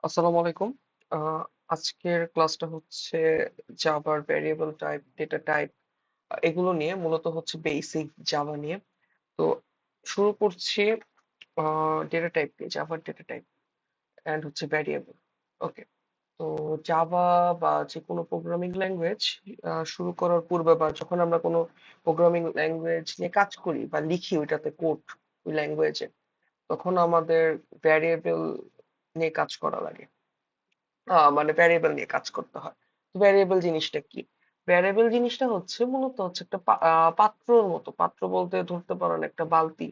আসসালামু আলাইকুম। আহ, আজকের ক্লাসটা হচ্ছে জাভার ভ্যারিয়েবল টাইপ, ডেটা টাইপ এগুলো নিয়ে, মূলত হচ্ছে বেসিক জাভা নিয়ে। তো শুরু করছি ডেটা টাইপ দিয়ে, জাভার ডেটা টাইপ অ্যান্ড হচ্ছে ভ্যারিয়েবল। ওকে। তো জাভা বা যে কোনো প্রোগ্রামিং ল্যাঙ্গুয়েজ শুরু করার পূর্বে, বা যখন আমরা কোনো প্রোগ্রামিং ল্যাঙ্গুয়েজ নিয়ে কাজ করি বা লিখি ওইটাতে কোড, ওই ল্যাঙ্গুয়েজে, তখন আমাদের ভ্যারিয়েবল নিয়ে কাজ করা লাগে। মানে ভ্যারিয়েবল নিয়ে কাজ করতে হয়। তো ভ্যারিয়েবল জিনিসটা কি? ভ্যারিয়েবল জিনিসটা হচ্ছে মূলত হচ্ছে একটা পাত্রর মতো। পাত্র বলতে ধরতে পারেন একটা বালতি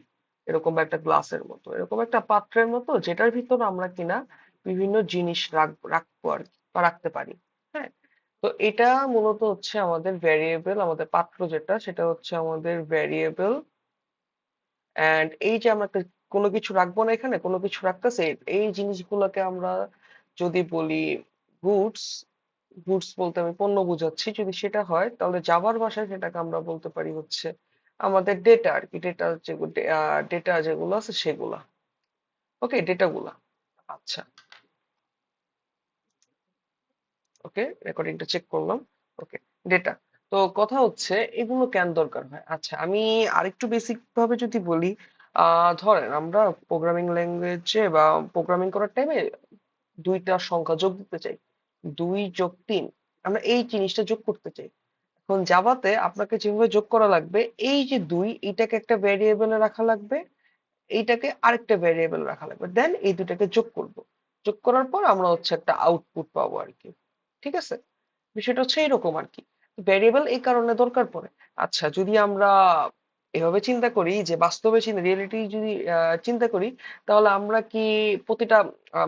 এরকম, বা একটা গ্লাসের মতো, এরকম একটা পাত্রের মতো, যেটার ভিতর আমরা কিনা বিভিন্ন জিনিস রাখবো আর কি, বা রাখতে পারি। হ্যাঁ। তো এটা মূলত হচ্ছে আমাদের ভ্যারিয়েবল, আমাদের পাত্র যেটা, সেটা হচ্ছে আমাদের ভ্যারিয়েবল। এন্ড এই যে আমরা একটা কোনো কিছু রাখবো না, এখানে কোনো কিছু রাখতেছে, এই জিনিসগুলোকে আমরা যদি বলি গুডস, গুডস বলতে আমি পণ্য বোঝাচ্ছি, যদি সেটা হয় তাহলে জাভার ভাষায় সেটাকে আমরা বলতে পারি হচ্ছে আমাদের ডেটা আর কি। ডেটা যেগুলো, ডেটা যেগুলো আছে সেগুলা। ওকে, ডেটাগুলা। আচ্ছা। ওকে, রেকর্ডিংটা চেক করলাম। ওকে। ডেটা। তো কথা হচ্ছে এগুলো কেন দরকার হয়। আচ্ছা, আমি আরেকটু বেসিক ভাবে যদি বলি, ধরেন আমরা প্রোগ্রামিং ল্যাঙ্গুয়েজে বা প্রোগ্রামিং করার টাইমে দুইটা সংখ্যা যোগ দিতে চাই, 2 যোগ 3, আমরা এই জিনিসটা যোগ করতে চাই। এখন জাভাতে আপনাকে যেভাবে যোগ করা লাগবে, এই যে দুই, এটাকে একটা ভ্যারিয়েবলে রাখা লাগবে, এইটাকে আরেকটা ভ্যারিয়েবল রাখা লাগবে, দেন এই দুটাকে যোগ করব। যোগ করার পর আমরা হচ্ছে একটা আউটপুট পাবো আর কি। ঠিক আছে, বিষয়টা হচ্ছে এরকম আর কি। ভ্যারিয়েবল এই কারণে দরকার পড়ে। আচ্ছা, যদি আমরা এভাবে চিন্তা করি, যে বাস্তবে রিয়েলিটি যদি চিন্তা করি, তাহলে আমরা কি প্রতিটা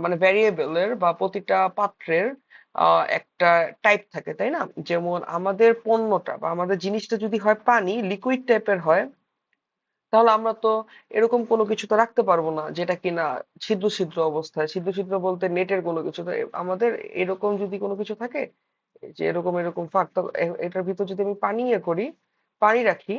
মানে ভ্যারিয়েবলের বা প্রতিটা পাত্রের একটা টাইপ থাকে, তাই না? যেমন আমাদের পণ্যটা বা আমাদের জিনিসটা যদি হয় পানি, লিকুইড টাইপের হয়, তাহলে আমরা তো এরকম কোনো কিছু তো রাখতে পারবো না যেটা কিনা ছিদ্র ছিদ্র অবস্থায়। ছিদ্র ছিদ্র বলতে নেটের কোনো কিছু তো আমাদের এরকম যদি কোনো কিছু থাকে, যে এরকম এরকম ফাঁক, তো এটার ভিতর যদি আমি পানি করি, পানি রাখি,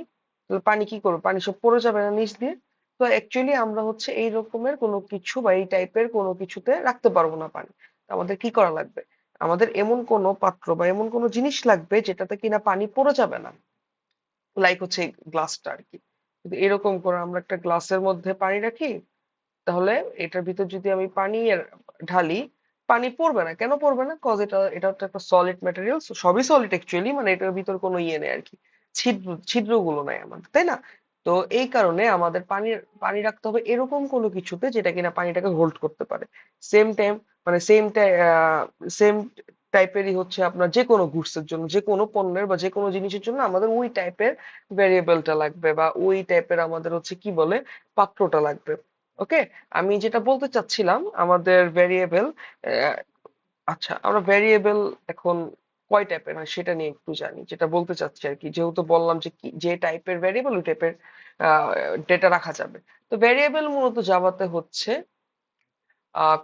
তাহলে পানি কি করবো? পানি সব পড়ে যাবে না নিচ দিয়ে? তো অ্যাকচুয়ালি আমরা হচ্ছে এই রকমের কোনো কিছু বা এই টাইপের কোনো কিছুতে রাখতে পারবো না পানি। তো আমাদের কি করা লাগবে? আমাদের এমন কোনো পাত্র বা এমন কোনো জিনিস লাগবে যেটাতে কিনা পানি পড়ে যাবে না, লাইক হচ্ছে গ্লাসটা আর কি। যদি এরকম করে আমরা একটা গ্লাসের মধ্যে পানি রাখি, তাহলে এটার ভিতর যদি আমি পানি ঢালি, পানি পড়বে না। কেন পড়বে না? কজ এটা এটা হচ্ছে একটা সলিড ম্যাটেরিয়াল, সবই সলিড অ্যাকচুয়ালি, মানে এটার ভিতর কোনো নেই আর কি, ছিদ্রগুলো নাই আমাদের, তাই না? তো এই কারণে আমাদের পানি রাখতে হবে এরকম কোনো কিছুতে যেটা কিনা পানিটাকে হোল্ড করতে পারে। সেম টাইম, মানে সেম টাইপেরই হচ্ছে আপনার যে কোনো গুডসের জন্য, যে কোনো পণ্যের বা যে কোনো জিনিসের জন্য আমাদের ওই টাইপের ভেরিয়েবলটা লাগবে, বা ওই টাইপের আমাদের হচ্ছে কি বলে, পাত্রটা লাগবে। ওকে। আমি যেটা বলতে চাচ্ছিলাম, আমাদের ভেরিয়েবল, আচ্ছা আমরা ভেরিয়েবল এখন কয় টাইপের হয় সেটা নিয়ে একটু জানি, যেটা বলতে চাচ্ছি আর কি। যেহেতু বললাম যে কি, যে টাইপের ভেরিয়েবল ওই টাইপের ডেটা রাখা যাবে। তো ভেরিয়েবল মূলত জাভাতে হচ্ছে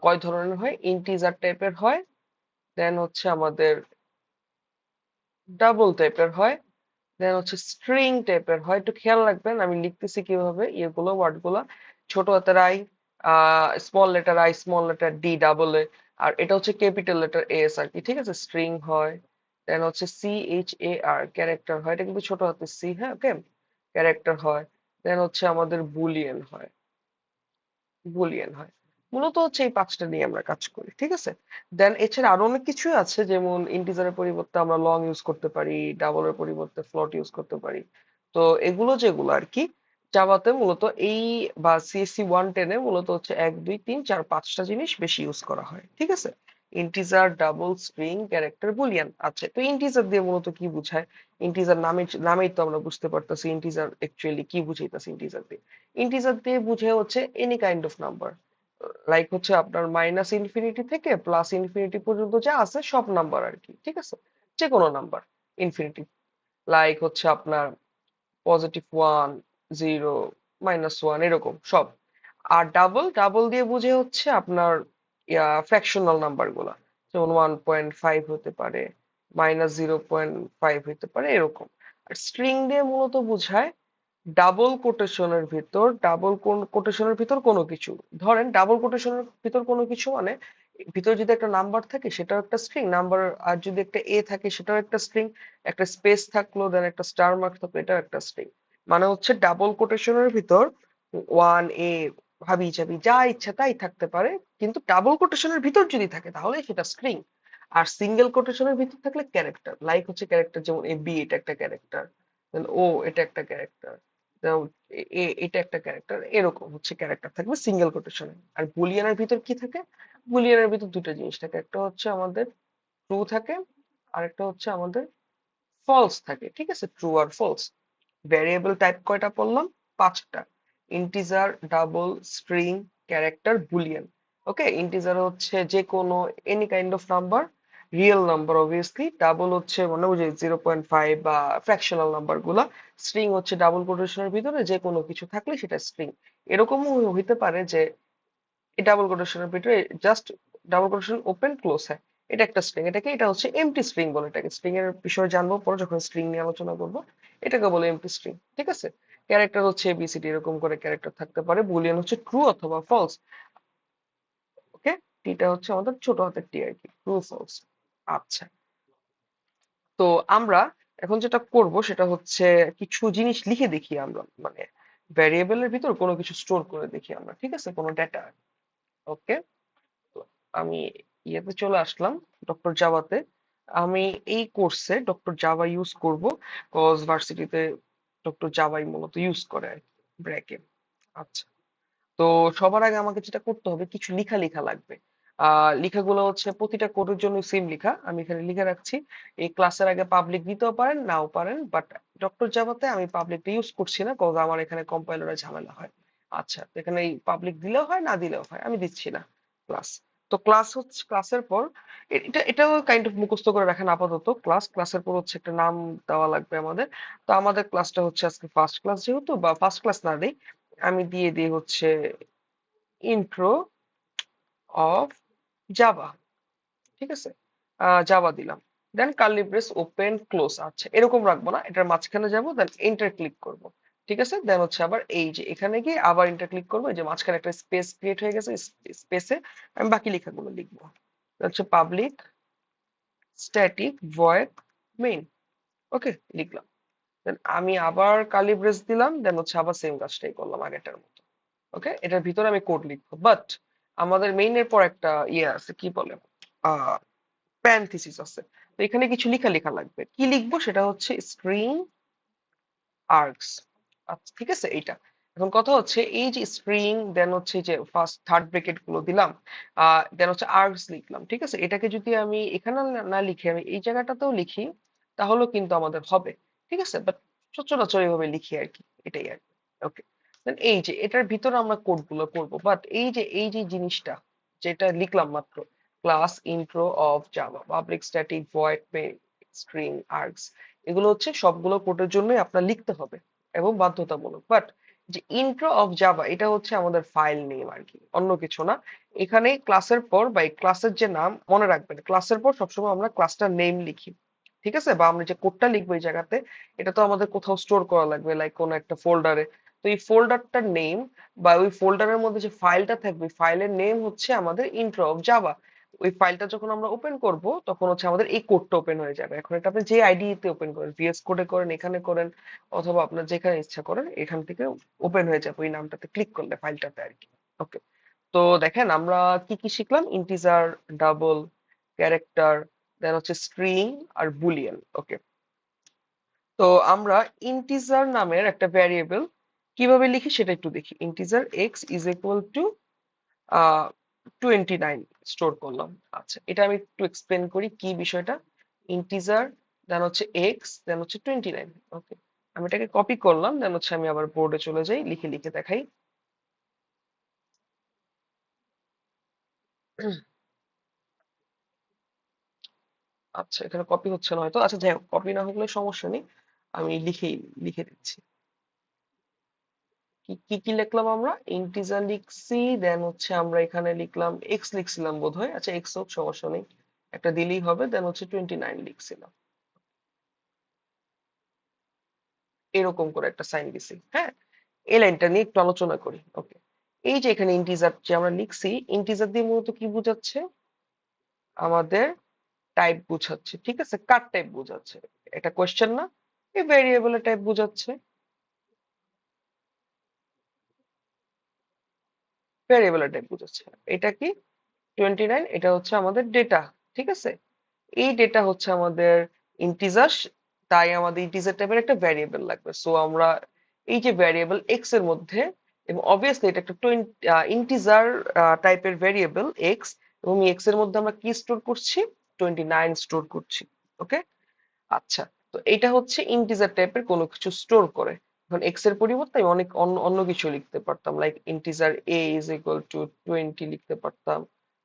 কয় ধরনের হয়, ইন্টিজার টাইপের হয়, দেন হচ্ছে আমাদের ডাবল টাইপের হয়, দেন হচ্ছে স্ট্রিং টাইপের হয়। একটু খেয়াল রাখবেন আমি লিখতেছি কিভাবে, ইয়েগুলো ওয়ার্ড গুলা, ছোট হাতের I, small letter I, small letter D, double A, আর এটা হচ্ছে ক্যাপিটাল লেটার এস আর কি। ঠিক আছে, স্ট্রিং হয়। দেন হচ্ছে CHAR, ক্যারেক্টার হয়, এটা কিন্তু ছোট হাতের সি। হ্যাঁ, ওকে, ক্যারেক্টার হয়। দেন হচ্ছে আমাদের বুলিয়ান হয়, বুলিয়ান হয়। মূলত হচ্ছে এই পাঁচটা নিয়ে আমরা কাজ করি। ঠিক আছে। দেন এছাড়া আরো অনেক কিছু আছে, যেমন ইন্টিজারের পরিবর্তে আমরা লং ইউজ করতে পারি, ডাবলের পরিবর্তে ফ্লোট ইউজ করতে পারি। তো এগুলো যেগুলো আর কি, জাভাতে মূলত এই, বা CSC 110-এ মূলত হচ্ছে 1 2 3 4 5টা জিনিস বেশি ইউজ করা হয়। ঠিক আছে, integer, double, string, character, Boolean. আচ্ছা, তো ইন্টিজার দিয়ে মূলত কি বোঝায়? ইন্টিজার নামেই তো আমরা বুঝতে পারতেছি ইন্টিজার অ্যাকচুয়ালি কি বুঝাইতেছে। ইন্টিজার দিয়ে, ইন্টিজার দিয়ে বুঝে হচ্ছে any kind of number, like হচ্ছে আপনার -ইনফিনিটি থেকে +ইনফিনিটি পর্যন্ত যা আছে সব নাম্বার আর কি। ঠিক আছে, যে কোনো নাম্বার ইনফিনিটি, লাইক হচ্ছে আপনার +1, 0, -1, এরকম সব। আর ডাবল, ডাবল দিয়ে বুঝে হচ্ছে আপনার ফ্র্যাকশনাল নাম্বার গুলা, যেমন 1.5 হতে পারে, -0.5 হতে পারে, এরকম। আর স্ট্রিং দিয়ে মূলত বোঝায় ডাবল কোটেশনের ভিতর কোনো কিছু। ধরেন ডাবল কোটেশনের ভিতর কোনো কিছু মানে ভিতরে যদি একটা নাম্বার থাকে সেটাও একটা স্ট্রিং নাম্বার, আর যদি একটা এ থাকে সেটাও একটা স্ট্রিং, একটা স্পেস থাকলো দেন একটা স্টার মার্ক থাকলো এটাও একটা স্ট্রিং। মানে হচ্ছে ডাবল কোটেশনের ভিতর ওয়ান এ হাবি জাবি যা ইচ্ছা তাই থাকতে পারে, কিন্তু ডাবল কোটেশনের ভিতর যদি থাকে তাহলে সেটা স্ট্রিং। আর সিঙ্গেল কোটেশনের ভিতর থাকলে ক্যারেক্টার, লাইক হচ্ছে ক্যারেক্টার, যেমন এ বি এটা একটা ক্যারেক্টার, দেন ও এটা একটা ক্যারেক্টার, এটা একটা ক্যারেক্টার, এরকম হচ্ছে ক্যারেক্টার থাকবে সিঙ্গেল কোটেশনে। আর বুলিয়ানের ভিতর কি থাকে? বুলিয়ানের ভিতর দুটো জিনিস থাকে, একটা হচ্ছে আমাদের ট্রু থাকে, আর একটা হচ্ছে আমাদের ফলস থাকে, ঠিক আছে, ট্রু আর ফলস। ভ্যারিয়েবল টাইপ কয়টা পড়লাম? পাঁচটা: integer, double, string, character, boolean. Okay, integer হচ্ছে যে কোনো any kind of number, real number obviously, double হচ্ছে মনে বুঝে 0.5 বা ফ্র্যাকশনাল নাম্বার গুলা, স্ট্রিং হচ্ছে ডাবল কোটেশনের ভিতরে যে কোনো কিছু থাকলে সেটা স্ট্রিং। এরকমও হইতে পারে যে এই ডাবল কোটেশনের ভিতরে just double quotation open close হয়, এটা একটা স্ট্রিং, এটা হচ্ছে এমটি স্ট্রিং বলে, এটাকে স্ট্রিং এর বিষয়ে জানবো পরে যখন স্ট্রিং নিয়ে আলোচনা করবো, এটাকে বলে এমটি স্ট্রিং, ঠিক আছে। ক্যারেক্টার হচ্ছে এবিসিডি এরকম করে ক্যারেক্টার থাকতে পারে, বুলিয়ান হচ্ছে ট্রু অথবা ফলস। ওকে, টিটা হচ্ছে আমাদের ছোট হাতের টি আর কি, ট্রু ফলস। আচ্ছা, তো আমরা এখন যেটা করব সেটা হচ্ছে কিছু জিনিস লিখে দেখি আমরা, মানে ভ্যারিয়েবলের ভিতর কোনো কিছু স্টোর করে দেখি আমরা, ঠিক আছে, কোনো ডেটা। ওকে, তো আমি ইয়েতে চলে আসলাম, ডক্টর জাভাতে। আমি এই কোর্সে ডক্টর জাভা ইউজ করব, কজ ভার্সিটিতে ডক্টর জাভাই মূলত ইউজ করে আর কি, ব্র্যাকে। আচ্ছা, তো সবার আগে আমাকে যেটা করতে হবে, কিছু লেখা লেখা লাগবে। লেখাগুলো হচ্ছে প্রতিটা কোডের জন্য সেম লেখা আমি এখানে লিখে রাখছি। এই ক্লাসের আগে পাবলিক দিতেও পারেন নাও পারেন, বাট ডক্টর জাভাতে আমি পাবলিকটা ইউজ করছি না, কজ আমার এখানে কম্পাইলারে ঝামেলা হয়। আচ্ছা, তো এখানে এই পাবলিক দিলেও হয় না দিলেও হয়, আমি দিচ্ছি না ক্লাস। তো ক্লাস হচ্ছে ক্লাসের পর এটাও কাইন্ড অফ মুখস্থ করে রাখেন আপাতত। ক্লাসের পর হচ্ছে একটা নাম দেওয়া লাগবে আমাদের। তো আমাদের ক্লাসটা হচ্ছে আজকে ফার্স্ট ক্লাস যেহেতু, বা ফার্স্ট ক্লাস না দেই, আমি দিয়ে দিই হচ্ছে ইন্ট্রো অফ জাভা, ঠিক আছে, জাভা দিলাম। দেন কার্লি ব্রেস ওপেন ক্লোজ, আচ্ছা এরকম রাখবো না, এটার মাঝখানে যাবো দেন এন্টার ক্লিক করব, ঠিক আছে। দেন হচ্ছে আবার এই যে এখানে গিয়ে আবার এন্টার ক্লিক করবো, এই যে মাঝখানে একটা স্পেস ক্রিয়েট হয়ে গেছে, স্পেসে আমি বাকি লেখাগুলো লিখবো। হচ্ছে পাবলিক স্ট্যাটিক ভয়েড মেইন। ওকে, লিখলাম। দেন আমি আবার কার্লি ব্রেস দিলাম, দেন হচ্ছে আবার সেম কাজটাই করলাম আগেরটার মতো। ওকে, এটার ভিতরে আমি কোড লিখবো, বাট আমাদের মেইনের পর একটা ইয়ে আছে, কি বলে, আহ প্যারেনথেসিস আছে। তো এখানে কিছু লেখা লেখা লাগবে, কি লিখবো সেটা হচ্ছে স্ট্রিং আর্গস। আচ্ছা ঠিক আছে, এইটা। এখন কথা হচ্ছে এই যে স্ট্রিং, দেন হচ্ছে যে ফার্স্ট থার্ড ব্রেকেট গুলো দিলাম, দেন হচ্ছে আর্গস লিখলাম, ঠিক আছে। এটাকে যদি আমি এখানে না না লিখে আমি এই জায়গাটাতেও লিখি তাহলেও কিন্তু আমাদের হবে, ঠিক আছে, বাট সচরাচর এইভাবে লিখি আর কি, এটাই আর কি। ওকে, দেন এই যে এটার ভিতরে আমরা কোড গুলো করবো, বাট এই যে জিনিসটা যেটা লিখলাম মাত্র, class intro of Java public static void main string args, এগুলো হচ্ছে সবগুলো কোডের জন্যই আপনার লিখতে হবে এবং বাধ্যতামূলক। বাট যে ইন্ট্রো অফ জাভা এটা হচ্ছে আমাদের ফাইল নেম আর কি, অন্য কিছু না। এখানে ক্লাসের পর বা ক্লাসের যে নাম মনে রাখবেন, ক্লাসের পর সবসময় আমরা ক্লাসটার নেম লিখি, ঠিক আছে, বা আমরা যে কোডটা লিখবো এই জায়গাতে, এটা তো আমাদের কোথাও স্টোর করা লাগবে, লাইক কোনো একটা ফোল্ডারে। তো এই ফোল্ডারটার নেম বা ওই ফোল্ডারের মধ্যে যে ফাইলটা থাকবে ফাইলের নেম হচ্ছে আমাদের ইন্ট্রো অফ জাভা। ওই ফাইলটা যখন আমরা ওপেন করব তখন হচ্ছে আমাদের এই কোডটা ওপেন হয়ে যাবে। এখন এটা আপনি যে আইডি তে ওপেন করেন, ভিএস কোডে করেন, এখানে করেন, অথবা আপনার যেখানে ইচ্ছা করেন এখান থেকে ওপেন হয়ে যাবে ওই নামটাতে ক্লিক করলে ফাইলটাতে আর কি। ওকে, তো দেখেন আমরা কি কি শিখলাম, ইন্টিজার, ডাবল, ক্যারেক্টার, দেন হচ্ছে স্ট্রিং আর বুলিয়ান। ওকে, তো আমরা ইন্টিজার নামের একটা ভ্যারিয়েবল কিভাবে লিখি সেটা একটু দেখি। Integer x is equal two 29 store করলাম। আচ্ছা, এটা আমি একটু এক্সপ্লেন করি কি বিষয়টা। ইন্টিজার, দেন হচ্ছে এক্স, দেন হচ্ছে 29। ওকে, আমি এটাকে কপি করলাম, দেন হচ্ছে আমি আবার বোর্ডে চলে যাই, লিখে লিখে দেখাই। আচ্ছা, এখানে কপি হচ্ছে না হয়তো, আচ্ছা যাই হোক, কপি না হলে সমস্যা নেই, আমি লিখে দিচ্ছি। কি কি কি লিখলাম আমরা? ইন্টিজার লিখছি, দেন হচ্ছে আমরা এখানে লিখলাম এক্স লিখছিলাম বোধহয়, আচ্ছা এক্স হোক সমস্যা নেই, একটা দিলেই হবে, দেন হচ্ছে 29 লিখছিলাম, এরকম করে একটা সাইন দিছি, হ্যাঁ। এই লাইনটা নিয়ে একটু আলোচনা করি। ওকে, এই যে এখানে ইন্টিজার যে আমরা লিখছি, ইন্টিজার দিয়ে মূলত কি বোঝাচ্ছে? আমাদের টাইপ বোঝাচ্ছে, ঠিক আছে, কার টাইপ বোঝাচ্ছে, এটা কোয়েশ্চেন না, এই ভেরিয়েবলের টাইপ বোঝাচ্ছে, ভেরিয়েবলের টাইপ বোঝাচ্ছে। এটা কি 29, এটা হচ্ছে আমাদের ডেটা, ঠিক আছে। এই ডেটা হচ্ছে আমাদের ইন্টিজার, তাই আমাদের ইন্টিজার টাইপের একটা ভ্যারিয়েবল লাগবে। সো আমরা এই যে ভ্যারিয়েবল এক্স এর মধ্যে, এবং অবভিয়াসলি এটা একটা ইন্টিজার টাইপের ভ্যারিয়েবল এক্স, এবং এক্স এর মধ্যে আমরা কি স্টোর করছি, 29 স্টোর করছি। ওকে, আচ্ছা। তো এটা হচ্ছে ইন্টিজার টাইপের কোনো কিছু স্টোর করে। এখন এক্স এর পরিবর্তে আমি অনেক অন্য অন্য কিছু লিখতে পারতাম, like integer A is equal two 20 লিখতে পারতাম।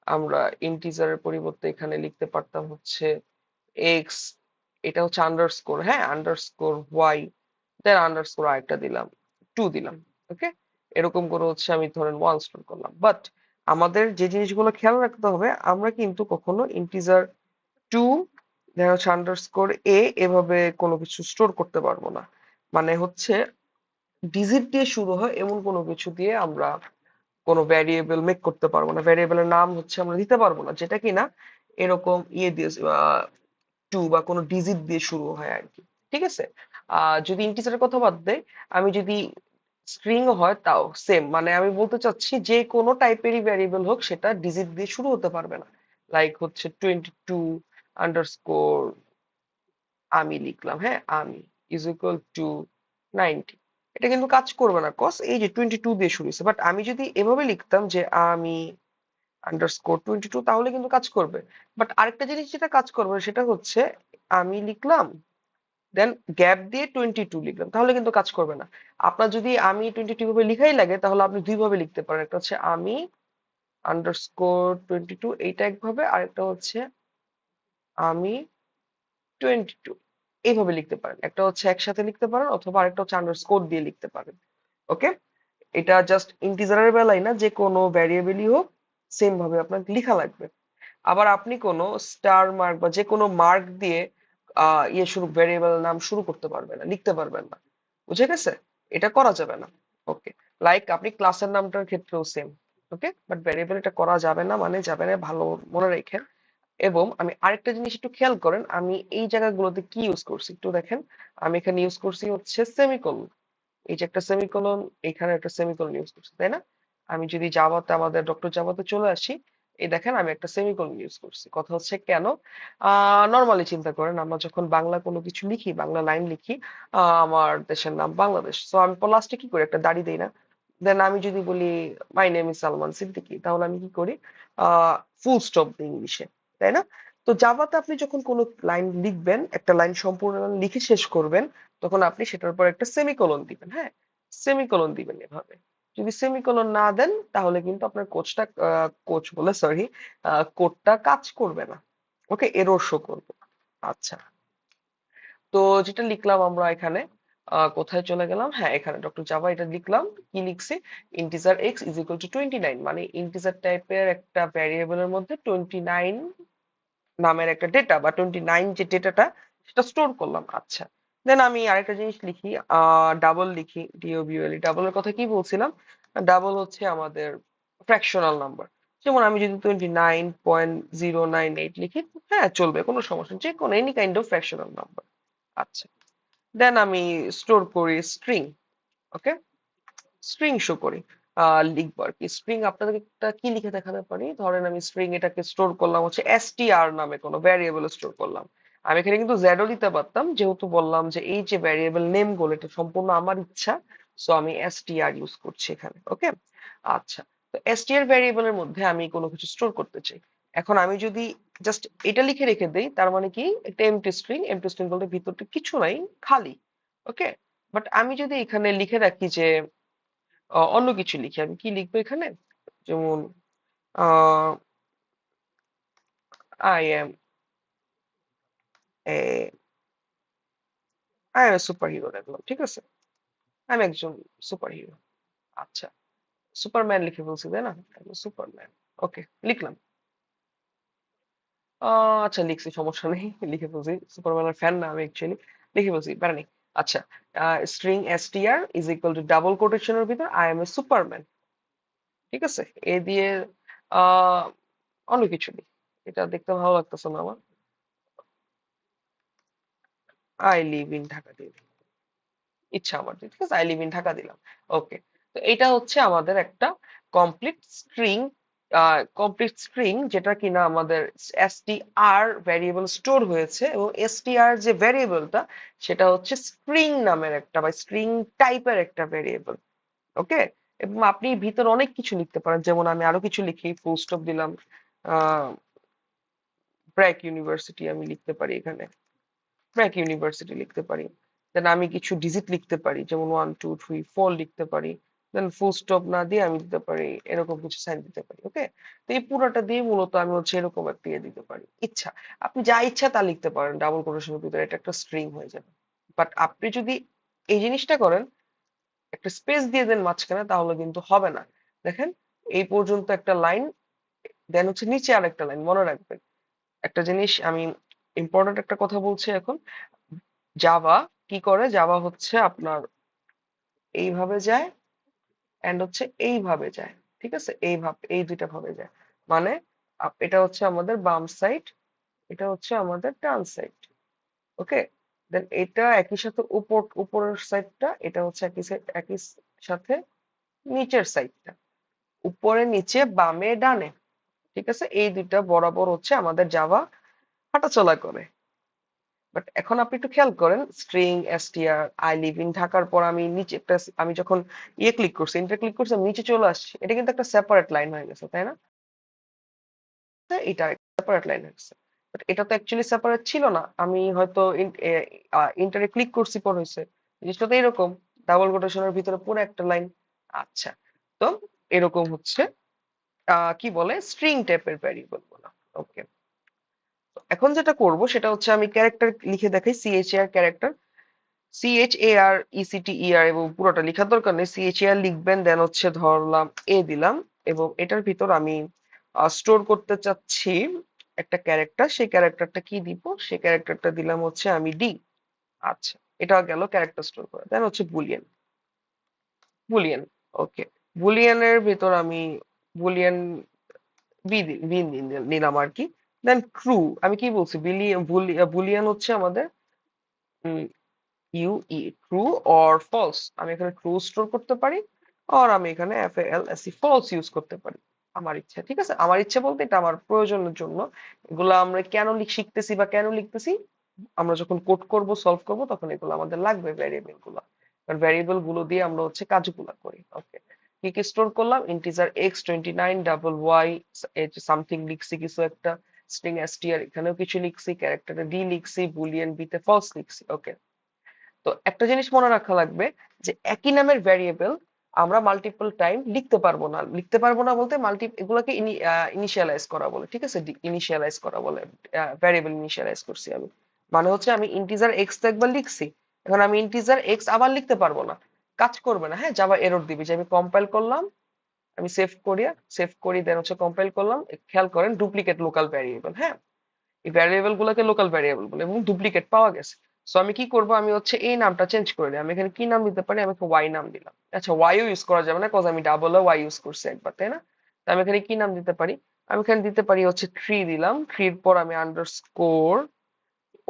আমরা ইন্টিজারের পরিবর্তে এখানে লিখতে পারতাম হচ্ছে এক্স, এটা হচ্ছে আন্ডারস্কোর, হ্যাঁ, আন্ডারস্কোর ওয়াই, দেন আন্ডারস্কোর আরেকটা দিলাম, 2 দিলাম। ওকে, এরকম করে হচ্ছে আমি ধরেন 1 স্টোর করলাম। বাট আমাদের যে জিনিসগুলো খেয়াল রাখতে হবে, আমরা কিন্তু কখনো ইন্টিজার 2 দেখা হচ্ছে আন্ডারস্কোর এ এভাবে কোনো কিছু স্টোর করতে পারবো না। মানে হচ্ছে ডিজিট দিয়ে শুরু হয় এমন কোনো কিছু দিয়ে আমরা কোনো ভ্যারিয়েবল মেক করতে পারবো না, ভ্যারিয়েবলের নাম হচ্ছে আমরা দিতে পারবো না, যেটা কিনা এরকম ইয়ে দিয়ে 2 বা কোনো ডিজিট দিয়ে শুরু হয় আর কি, ঠিক আছে। যদি ইন্টিজারের কথা বাদ দেয়, আমি যদি স্ট্রিং হয় তাও সেম, মানে আমি বলতে চাচ্ছি যে কোনো টাইপেরই ভ্যারিয়েবল হোক সেটা ডিজিট দিয়ে শুরু হতে পারবে না। লাইক হচ্ছে 22 আন্ডারস্কোর আমি লিখলাম, হ্যাঁ, আমি ইজ ইকুয়াল টু 90, এটা কিন্তু কাজ করবে না, কজ এই যে 22 দিয়ে শুরু হয়েছে। বাট আমি যদি এভাবে লিখতাম যে আমি আন্ডারস্কোর 22, তাহলে কিন্তু কাজ করবে। বাট আরেকটা জিনিস যেটা কাজ করবে সেটা হচ্ছে আমি লিখলাম, দেন গ্যাপ দিয়ে 22 লিখলাম, তাহলে কিন্তু কাজ করবে না। আপনার যদি আমি 22 ভাবে লিখাই লাগে, তাহলে আপনি দুই ভাবে লিখতে পারেন, একটা হচ্ছে আমি আন্ডারস্কোর 22, এইটা একভাবে, আরেকটা হচ্ছে আমি 22, এইভাবে লিখতে পারেন। একটা হচ্ছে একসাথে লিখতে পারেন, অথবা আরেকটা হচ্ছে আন্ডারস্কোর দিয়ে লিখতে পারেন। ওকে, এটা জাস্ট ইন্টিজারের বেলায় না, যে কোনো ভ্যারিয়েবলই হোক সেম ভাবে আপনাকে লেখা লাগবে। আবার আপনি কোনো স্টার মার্ক বা যে কোনো মার্ক দিয়ে ইয়ে শুরু ভ্যারিয়েবল নাম শুরু করতে পারবেন না, লিখতে পারবেন না, বুঝে গেছে, এটা করা যাবে না। ওকে, লাইক আপনি ক্লাসের নামটার ক্ষেত্রেও সেম। ওকে, বাট ভ্যারিয়েবল এটা করা যাবে না, মানে যাবে না, ভালো মনে রেখেন। এবং আমি আরেকটা জিনিস একটু খেয়াল করেন, আমি এই জায়গাগুলোতে কি ইউজ করছি একটু দেখেন। আমি এখানে ইউজ করছি হচ্ছে সেমিকোলন, এই যে একটা সেমিকোলন, এখানে একটা সেমিকোলন ইউজ করছি, তাই না? আমি যদি জাভাতে, আমাদের ডক্টর জাভাতে চলে আসি, এই দেখেন আমি একটা সেমিকোলন ইউজ করছি। কথা হচ্ছে কেন, নর্মালি চিন্তা করেন, আমরা যখন বাংলা কোনো কিছু লিখি, বাংলা লাইন লিখি, আমার দেশের নাম বাংলাদেশ, তো আমি লাস্টে কি করি, একটা দাড়ি দেই না? দেন আমি যদি বলি মাই নেম ইজ সালমান সিদ্দিকী, তাহলে আমি কি করি, ফুল স্টপ দিই ইংলিশে, তাই না? তো জাভাতে আপনি যখন কোনো লাইন লিখবেন, একটা লাইন সম্পূর্ণ লিখে শেষ করবেন, তখন আপনি সেটার উপর একটা সেমিকোলন দিবেন, হ্যাঁ, সেমিকোলন দিবেন এভাবে। যদি সেমিকোলন না দেন, তাহলে কিন্তু আপনার কোচটা, কোচ বলে সরি, কোডটা কাজ করবে না। ওকে, এরর শো করবে। আচ্ছা, তো যেটা লিখলাম আমরা এখানে, কোথায় চলে গেলাম, হ্যাঁ, এখানে ডক্টর জাভা এটা লিখলাম, কি লিখছি, integer x is equal two 29, মানে ইন্টিজার টাইপের একটা ভ্যারিয়েবলের মধ্যে 29 নামের একটা ডেটা, বা 29 যে ডেটাটা, সেটা স্টোর করলাম। আচ্ছা, দেন আমি আরেকটা জিনিস লিখি, ডাবল লিখি, ডিওবিএলই, ডাবলের কথা কি বলছিলাম, ডাবল হচ্ছে আমাদের ফ্র্যাকশনাল নাম্বার। যেমন আমি যদি 29.098 লিখি, হ্যাঁ চলবে, কোনো সমস্যা নেই, যে কোনো any kind of fractional number. আচ্ছা, দেন আমি স্টোর করি স্ট্রিং। ওকে, স্ট্রিং শো করি, লিখবো আর কি। স্ট্রিং আপনাদের একটা কি লিখে দেখাতে পারি, ধরেন আমি স্ট্রিং এটাকে স্টোর করলাম হচ্ছে str নামে কোনো ভ্যারিয়েবল স্টোর করলাম। আমি এখানে কিন্তু জেডও দিতে পারতাম, যেহেতু বললাম যে এই যে ভ্যারিয়েবল নেম গুলো এটা সম্পূর্ণ আমার ইচ্ছা, সো আমি str ইউজ করছি এখানে। ওকে, আচ্ছা। তো str ভ্যারিয়েবলের মধ্যে আমি কোনো কিছু স্টোর করতে চাই। এখন আমি যদি জাস্ট এটা লিখে রেখে দেই, তার মানে কি, একটা এমটি স্ট্রিং, এমটি স্ট্রিং বলতে ভিতরটা কিছু নাই, খালি। ওকে, বাট আমি যদি এখানে লিখে রাখি যে অন্য কিছু লিখি, আমি কি লিখবো এখানে, যেমন I M A I M A super hero লিখলাম, ঠিক আছে, আমি একজন সুপার হিরো। আচ্ছা, সুপারম্যান লিখে বলছি, তাই না, সুপারম্যান। ওকে, লিখলাম। আচ্ছা, লিখছি, সমস্যা নেই, লিখে বলছি, সুপারম্যানের ফ্যান না আমি অ্যাকচুয়ালি, লিখে বলছি, প্যারা নেই। আচ্ছা, string str is equal to double কোটেশনের ভিতর আই এম এ সুপারম্যান, ঠিক আছে, এ দিয়ে আহ অন্য কিছু নেই, এটা দেখতে ভালো লাগতেছে না আমার। আই লিভ ইন ঢাকা দিয়ে দিলাম। ইচ্ছা আমার, ঠিক আছে, আই লিভ ইন ঢাকা দিলাম। ওকে, তো এটা হচ্ছে আমাদের একটা কমপ্লিট স্ট্রিং, যেটা কিনা আমাদের str ভ্যারিয়েবল স্টোর হয়েছে, এবং str যে ভ্যারিয়েবলটা সেটা হচ্ছে স্ট্রিং নামের একটা বা স্ট্রিং টাইপের একটা ভ্যারিয়েবল। ওকে, এবং আপনি ভিতরে অনেক কিছু লিখতে পারেন, যেমন আমি আরো কিছু লিখি, ফুল স্টপ দিলাম, আহ ব্র্যাক ইউনিভার্সিটি আমি লিখতে পারি এখানে, ব্র্যাক ইউনিভার্সিটি লিখতে পারি। দেন আমি কিছু ডিজিট লিখতে পারি, যেমন 1 2 3 4 লিখতে পারি। দেন ফুল স্টপ না দিয়ে আমি দিতে পারি এরকম কিছু সাইন দিতে পারি। ওকে, তো এই পুরোটা দিয়ে মূলত আমি হচ্ছে এরকম একটা ইয়ে দিতে পারি। ইচ্ছা, আপনি যা ইচ্ছা তা লিখতে পারেন ডাবল কোটেশনের ভিতরে, এটা একটা স্ট্রিং হয়ে যাবে। বাট আপনি যদি এই জিনিসটা করেন, একটা স্পেস দিয়ে দেন মাঝখানে, তাহলে কিন্তু হবে না। দেখেন, এই পর্যন্ত একটা লাইন, দেন হচ্ছে নিচে আর একটা লাইন, মনে রাখবেন একটা জিনিস আমি, ইম্পর্টেন্ট একটা কথা বলছি এখন। জাভা কি করে, জাভা হচ্ছে আপনার এইভাবে যায় এন্ড হচ্ছে এইভাবে যায়, ঠিক আছে, এইভাবে এই দুইটা ভাবে যায়। মানে এটা হচ্ছে আমাদের বাম সাইড, এটা হচ্ছে আমাদের ডান সাইড। ওকে, দেন এটা একই সাথে উপরের সাইডটা, এটা হচ্ছে একই সাথে নিচের সাইডটা, উপরে নিচে বামে ডানে, ঠিক আছে, এই দুইটা বরাবর হচ্ছে আমাদের জাভা হাঁটাচলা করে। বাট এখন আপনি একটু খেয়াল করেন, string STR I live in ঢাকার পর আমি নিচে একটা, আমি যখন ইয়ে ক্লিক করছি, এন্টার ক্লিক করছি, আমি নিচে চলে আসছি, এটা কিন্তু একটা সেপারেট লাইন হয়ে গেছে, তাই না? এটা সেপারেট লাইন হয়ে গেছে। বাট এটা তো অ্যাকচুয়ালি সেপারেট ছিল না, আমি হয়তো ইন্টারে ক্লিক করছি পর হয়েছে। জিনিসটা তো এরকম, ডাবল কোটেশনের ভিতরে পুরো একটা লাইন। আচ্ছা, তো এরকম হচ্ছে কি বলে স্ট্রিং টাইপের ভ্যারিয়েবল গুলো। ওকে, এখন যেটা করব সেটা হচ্ছে আমি ক্যারেক্টার লিখে দেখাই, CHAR ক্যারেক্টার, CHARECTER, এবং পুরোটা লেখার দরকার নেই, CHAR লিখবেন, দেন হচ্ছে ধরলাম এ দিলাম, এবং এটার ভিতর আমি স্টোর করতে চাচ্ছি একটা ক্যারেক্টার, সেই ক্যারেক্টারটা কি দিব, সেই ক্যারেক্টারটা দিলাম হচ্ছে আমি ডি। আচ্ছা, এটা গেল ক্যারেক্টার স্টোর করা, দেন হচ্ছে বুলিয়ান, বুলিয়ান। ওকে, বুলিয়ানের ভিতর আমি বুলিয়ান বি নিলাম আর কি। দেন ট্রু, আমি কি বলছি, বুলিয়ান হচ্ছে আমাদের ইউই, ট্রু অর ফলস, আমি এখানে ট্রু স্টোর করতে পারি, আর আমি এখানে FALSE ফলস ইউজ করতে পারি, আমার ইচ্ছা, ঠিক আছে, আমার ইচ্ছা বলতে এটা আমার প্রয়োজনের জন্য। এগুলো আমরা কেন শিখতেছি বা কেন লিখতেছি, আমরা যখন কোড করব, সলভ করব, তখন এগুলো আমাদের লাগবে, ভ্যারিয়েবল গুলো, কারণ ভ্যারিয়েবল গুলো দিয়ে আমরা হচ্ছে কাজগুলো করি। ওকে, কি কি স্টোর করলাম, integer x 29 double y, something লিখছি কিছু একটা, স্ট্রিং str এখানেও কিছু লিখছি, ক্যারেক্টারে ডি লিখছি, বুলিয়ান বি তে ফলস লিখছি। ওকে, তো একটা জিনিস মনে রাখা লাগবে, যে একই নামের ভ্যারিয়েবল আমরা মাল্টিপল টাইম লিখতে পারবো না, লিখতে পারবো না বলতে এগুলোকে ইনিশিয়ালাইজ করা বলে, ঠিক আছে, ইনিশিয়ালাইজ করা বলে, ভ্যারিয়েবল ইনিশিয়ালাইজ করছি আমি, মানে হচ্ছে আমি ইন্টিজার এক্স তো একবার লিখছি, এখন আমি ইন্টিজার এক্স আবার লিখতে পারবো না, কাজ করবে না, হ্যাঁ, জাভা এরর দিবে, যে আমি কম্পাইল করলাম, আমি সেভ করি দেন হচ্ছে কম্পাইল করলাম, খেয়াল করেন ডুপ্লিকেট লোকাল ভ্যারিয়েবল, হ্যাঁ, এই ভ্যারিয়েবল গুলোকে লোকাল ভ্যারিয়েবল বলে, এবং ডুপ্লিকেট পাওয়া গেছে। সো আমি কি করব, আমি হচ্ছে এই নামটা চেঞ্জ করে দিই, আমি এখানে কি নাম দিতে পারি, আমি ওয়াই নাম দিলাম। আচ্ছা, ওয়াইও ইউজ করা যাবে না, কজ আমি ডাবল ওয়াই ইউজ করছি একবার, তাই না? তো আমি এখানে কি নাম দিতে পারি, আমি এখানে দিতে পারি হচ্ছে থ্রি দিলাম, থ্রির পর আমি আন্ডারস্কোর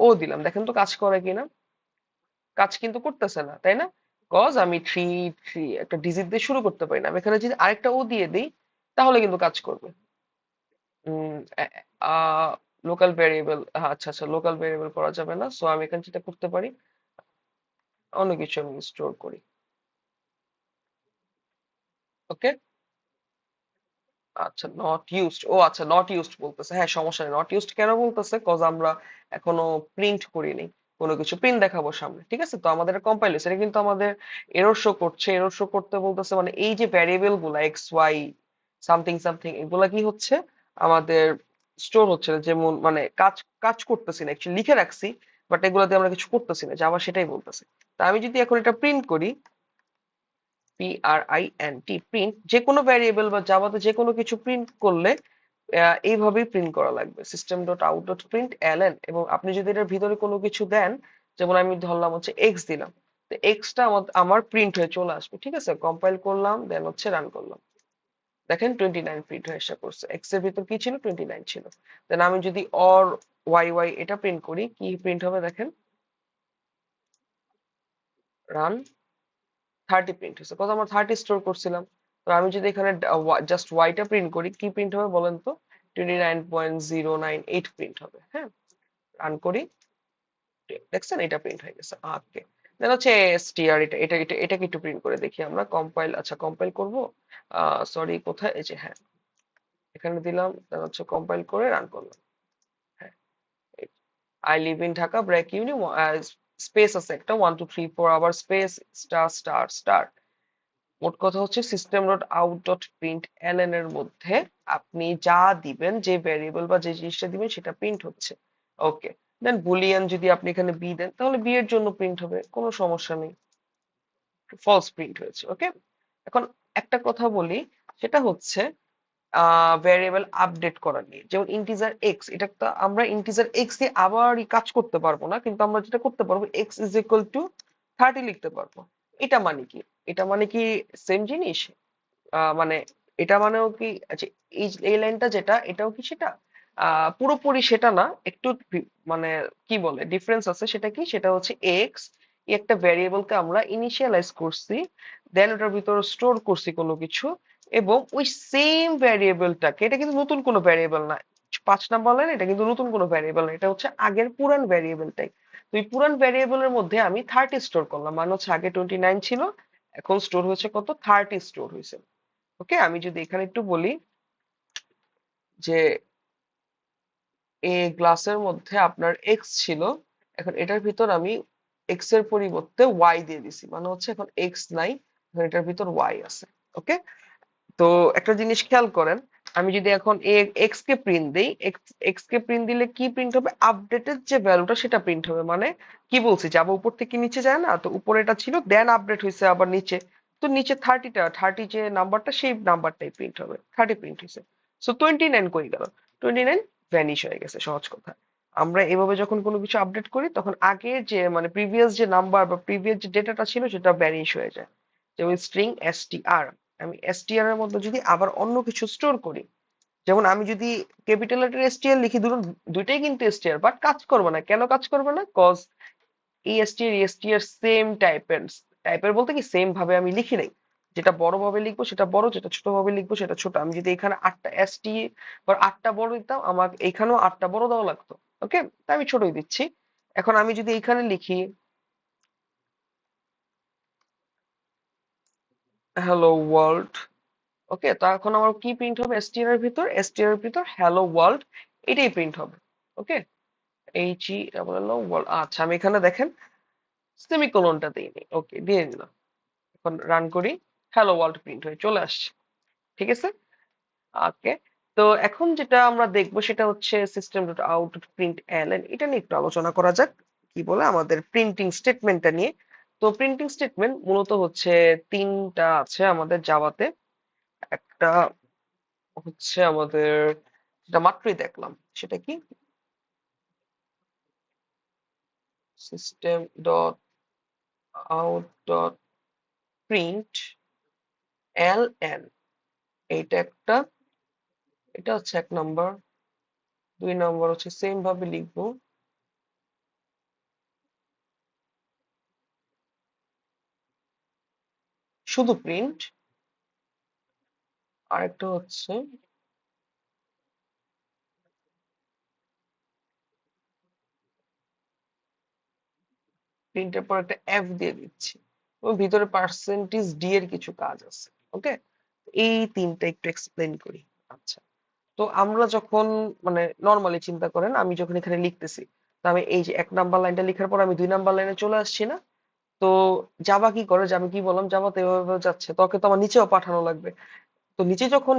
ও দিলাম, দেখেন তো কাজ করে কিনা, কাজ কিন্তু করতেছে না, তাই না? কজ আমি থ্রি থ্রি একটা ডিজিট দিয়ে শুরু করতে পারি না, আমি এখানে যদি আরেকটা ও দিয়ে দিই, তাহলে কিন্তু কাজ করবে। লোকাল ভেরিয়েবল, আচ্ছা আচ্ছা, লোকাল ভেরিয়েবল করা যাবে না, সো আমি এখানে যেটা করতে পারি, অন্য কিছু আমি স্টোর করি। ওকে, আচ্ছা, নট ইউজড, ও আচ্ছা, নট ইউজড বলতেছে, হ্যাঁ সমস্যা নেই, নট ইউজড কেন বলতেছে, কজ আমরা এখনো প্রিন্ট করিনি, কোনো কিছু প্রিন্ট দেখাবো সামনে, ঠিক আছে, তো আমাদের কম্পাইল হয়েছে, এটা কিন্তু আমাদের এরর শো করছে, এরর শো করতে বলতেছে, মানে এই যে ভ্যারিয়েবল গুলা এক্স ওয়াই সামথিং সামথিং, এগুলা কি হচ্ছে আমাদের স্টোর হচ্ছে না, যেমন মানে কাজ কাজ করতেছি না, অ্যাকচুয়ালি লিখে রাখছি, বাট এগুলা দিয়ে আমরা কিছু করতেছি না, জাভা সেটাই বলতেছে। তা আমি যদি এখন এটা প্রিন্ট করি, প্রিন্ট, যে কোনো ভ্যারিয়েবল বা জাভাতে যে কোনো কিছু প্রিন্ট করলে এইভাবেই প্রিন্ট করা লাগবে, system dot out dot print LN, এবং আপনি যদি এটার ভিতরে কোনো কিছু দেন, যেমন আমি ধরলাম হচ্ছে এক্স দিলাম, তো এক্সটা আমার প্রিন্ট হয়ে চলে আসবে, ঠিক আছে, কম্পাইল করলাম দেন হচ্ছে রান করলাম, দেখেন 29 প্রিন্ট হয়ে এসে করছে, এক্স এর ভিতর কি ছিল 29 ছিল। দেন আমি যদি অর ওয়াই ওয়াই এটা প্রিন্ট করি কি প্রিন্ট হবে দেখেন, রান 30 প্রিন্ট হয়েছে, কত আমরা 30 স্টোর করছিলাম। তো আমি যদি এখানে জাস্ট ওয়াইটা প্রিন্ট করি কি প্রিন্ট হবে বলেন তো, 29.098 প্রিন্ট হবে। হ্যাঁ, রান করি, দেখছেন এটা প্রিন্ট হয়ে গেছে। ওকে, দেন হচ্ছে এসটিআর, এটাকে একটু প্রিন্ট করে দেখি আমরা, কম্পাইল, আচ্ছা কম্পাইল করব, সরি কোথায়, এই যে হ্যাঁ এখানে দিলাম, দেন হচ্ছে কম্পাইল করে রান করলাম। হ্যাঁ, I live in Dhaka break uni, space আছে একটা 1 2 3 4 আবার স্পেস স্টার স্টার স্টার। মোট কথা হচ্ছে system dot out dot print LN এর মধ্যে আপনি যা দিবেন, যে ভ্যারিয়েবল বা যে জিনিসটা দিবেন সেটা প্রিন্ট হচ্ছে। ওকে, দেন বুলিয়ান যদি আপনি এখানে বি দেন তাহলে বি এর জন্য প্রিন্ট হবে, কোনো সমস্যা নেই, ফলস প্রিন্ট হয়েছে। ওকে, এখন একটা কথা বলি, সেটা হচ্ছে ভ্যারিয়েবল আপডেট করা নিয়ে। যেমন ইন্টিজার এক্স, এটা তো আমরা ইন্টিজার এক্স দিয়ে আবার কাজ করতে পারবো না, কিন্তু আমরা যেটা করতে পারবো এক্স ইজ ইকুয়াল টু 30 লিখতে পারবো। এটা মানে কি, এটা মানে কি সেম জিনিস, মানে এটা মানেও কি, আচ্ছা এই লাইনটা যেটা এটাও কি সেটা, পুরোপুরি সেটা না, একটু মানে কি বলে ডিফারেন্স আছে। সেটা কি, সেটা হচ্ছে এক্স একটা ভ্যারিয়েবলকে আমরা ইনিশিয়ালাইজ করছি, দেন ওটার ভিতরে স্টোর করছি কোনো কিছু, এবং ওই সেম ভ্যারিয়েবলটাকে, এটা কিন্তু নতুন কোনো ভ্যারিয়েবল না, 5 নাম্বার লাইন, এটা কিন্তু নতুন কোনো ভ্যারিয়েবল না, এটা হচ্ছে আগের পুরান ভ্যারিয়েবলটাই। তো এই পুরান ভ্যারিয়েবলের মধ্যে আমি 30 স্টোর করলাম, মানে হচ্ছে আগে 29 ছিল, এখন স্টোর হয়েছে কত, 30 স্টোর হয়েছে। ওকে, আমি যদি এখানে একটু বলি যে এই গ্লাসের মধ্যে আপনার এক্স ছিল, এখন এটার ভিতর আমি এক্স এর পরিবর্তে ওয়াই দিয়ে দিছি, মানে হচ্ছে এখন এক্স নাই, এখন এটার ভিতর ওয়াই আছে। ওকে, তো একটা জিনিস খেয়াল করেন, আমি যদি এখন এক্স কে প্রিন্ট দিই, এক্স কে প্রিন্ট দিলে কি প্রিন্ট হবে, আপডেটেড যে ভ্যালুটা সেটা প্রিন্ট হবে। মানে কি বলছি, যাবো উপর থেকে নিচে যায় না, তো উপরে এটা ছিল, দেন আপডেট হয়েছে আবার নিচে, তো নিচে 30 যে নাম্বারটা সেই নাম্বারটাই প্রিন্ট হবে, 30 প্রিন্ট হয়েছে। সো 29 কই গেল, 29 ভ্যানিশ হয়ে গেছে, সহজ কথা। আমরা এভাবে যখন কোনো কিছু আপডেট করি তখন আগের যে মানে প্রিভিয়াস যে নাম্বার বা প্রিভিয়াস যে ডেটাটা ছিল সেটা ভ্যানিশ হয়ে যায়। যেমন স্ট্রিং এসটিআর, আমি এসটিআর এর মধ্যে যদি আবার অন্য কিছু স্টোর করি, যেমন আমি যদি ক্যাপিটাল লেটার এসটিআর লিখি, দুইটাই কিন্তু এসটিআর, বাট কাজ করবে না, কেন কাজ করবে না, কজ এই এসটিআর এসটিআর সেম টাইপের, টাইপের বলতে কি সেম ভাবে আমি লিখি নাই, যেটা বড় ভাবে লিখবো সেটা বড়, যেটা ছোট ভাবে লিখবো সেটা ছোট। আমি যদি এখানে 8টা এসটি বা 8টা বড় দিতাম, আমাকে এখানেও 8টা বড় দেওয়া লাগতো। ওকে, তাই আমি ছোটই দিচ্ছি। এখন আমি যদি এখানে লিখি হ্যালো ওয়ার্ল্ড, ওকে, তো এখন আমার কি প্রিন্ট হবে, এসটিআর এর ভিতর, এসটিআর এর ভিতর হ্যালো ওয়ার্ল্ড, এটাই প্রিন্ট হবে। Okay, H E double L world, আচ্ছা আমি এখানে দেখেন সেমিকোলনটা দিইনি, ওকে দিয়ে দিলাম। এখন রান করি, হ্যালো ওয়ার্ল্ড প্রিন্ট হয়ে চলে আসছে। ঠিক আছে, ওকে। তো এখন যেটা আমরা দেখবো সেটা হচ্ছে system dot out dot print LN, এটা নিয়ে একটু আলোচনা করা যাক, কি বলে আমাদের প্রিন্টিং স্টেটমেন্টটা নিয়ে। তো প্রিন্টিং স্টেটমেন্ট মূলত হচ্ছে তিনটা আছে আমাদের জাভাতে। একটা হচ্ছে আমাদের, যেটা মাত্রই দেখলাম, সেটা কি, system dot out dot print L N, এইটা একটা, এটা হচ্ছে 1 নম্বর। 2 নম্বর হচ্ছে সেম ভাবে লিখবো, শুধু প্রিন্ট। আরেকটা হচ্ছে প্রিন্টের পর একটা এফ দিয়ে দিচ্ছি, এবং ভিতরে পার্সেন্টেজ ডি এর কিছু কাজ আছে। ওকে, এই তিনটা একটু এক্সপ্লেন করি। আচ্ছা, তো আমরা যখন মানে নর্মালি চিন্তা করেন, আমি যখন এখানে লিখতেছি, তো আমি এই যে 1 নাম্বার লাইনটা লেখার পর আমি 2 নাম্বার লাইনে চলে আসছি না, তো জাভা কি করে, যে আমি কি বললাম, জাভা তো এভাবে এভাবে যাচ্ছে, তোকে তো আমার নিচেও পাঠানো লাগবে। তো নিচে যখন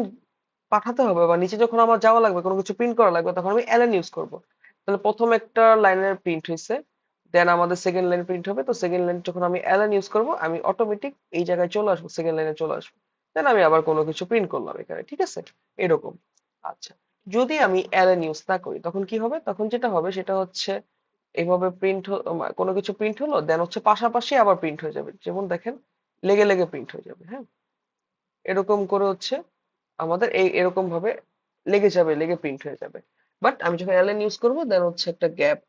পাঠাতে হবে বা নিচে যখন আমার যাওয়া লাগবে, কোনো কিছু প্রিন্ট করা লাগবে, তখন আমি এলএন ইউজ করব। তাহলে প্রথম একটা লাইনের প্রিন্ট হয়েছে, দেন আমাদের সেকেন্ড লাইন প্রিন্ট হবে, তো সেকেন্ড লাইন যখন আমি এলএন ইউজ করব, আমি অটোমেটিক এই জায়গায় চলে আসবো, সেকেন্ড লাইনে চলে আসবো, দেন আমি আবার কোনো কিছু প্রিন্ট করলাম এখানে। ঠিক আছে, এরকম। আচ্ছা, যদি আমি এলএন ইউজ না করি তখন কি হবে, তখন যেটা হবে সেটা হচ্ছে এইভাবে প্রিন্ট, কোনো কিছু প্রিন্ট হলো, দেন হচ্ছে পাশাপাশি আবার প্রিন্ট হয়ে যাবে, যেমন দেখেন লেগে লেগে প্রিন্ট হয়ে যাবে। হ্যাঁ, এরকম করে হচ্ছে আমাদের এরকম ভাবে লেগে প্রিন্ট হয়ে যাবে। বাট আমি যখন এলএন ইউজ করবো দেন হচ্ছে একটা গ্যাপ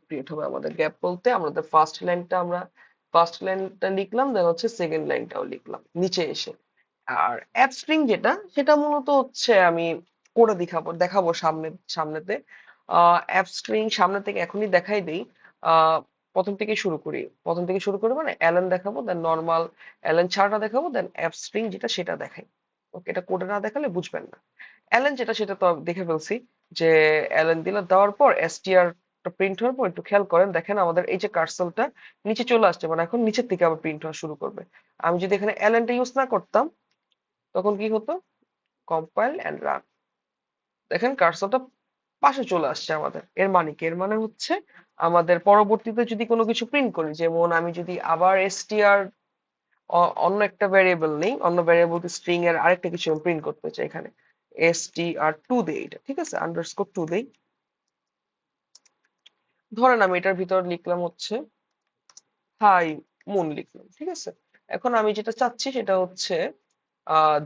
ক্রিয়েট হবে। আমাদের গ্যাপ বলতে আমাদের ফার্স্ট লাইনটা লিখলাম, দেন হচ্ছে সেকেন্ড লাইনটাও লিখলাম নিচে এসে। আর অ্যাপ স্ট্রিং যেটা, সেটা মূলত হচ্ছে আমি করে দেখাবো সামনেতে। অ্যাপ স্ট্রিং সামনে থেকে এখনই দেখাই দেই। আহ প্রথম থেকে শুরু করি মানে এলএন দেখাবো, দেন নর্মাল এলএন ছাড়াটা দেখাবো, দেন অ্যাপ স্ট্রিং যেটা সেটা দেখাই। ওকে, এটা কোডে না দেখালে বুঝবেন না। এলএন যেটা সেটা তো দেখে ফেলছি, যে এলএন দিলে দেওয়ার পর এসটিআর প্রিন্ট হওয়ার পর একটু খেয়াল করেন, দেখেন আমাদের এই যে কার্সরটা নিচে চলে আসছে, মানে এখন নিচের থেকে আবার প্রিন্ট হওয়া শুরু করবে। আমি যদি এখানে এলএনটা ইউজ না করতাম তখন কি হতো, কম্পাইল এন্ড রান, দেখেন কার্সরটা পাশে চলে আসছে আমাদের। এর মানে কি, এর মানে হচ্ছে আমাদের পরবর্তীতে যদি কোনো কিছু প্রিন্ট করি, যেমন আমি যদি আবার এসটিআর অন্য একটা ভ্যারিয়েবল নেই, অন্য ভ্যারিয়েবল স্ট্রিং এর আরেকটা কিছু প্রিন্ট করতে চাই, এখানে str2 দেই, এটা ঠিক আছে, _2 দেই। ধরেন আমি এটার ভিতর লিখলাম হচ্ছে হাই মুন লিখলাম, ঠিক আছে। এখন আমি যেটা চাচ্ছি সেটা হচ্ছে আহ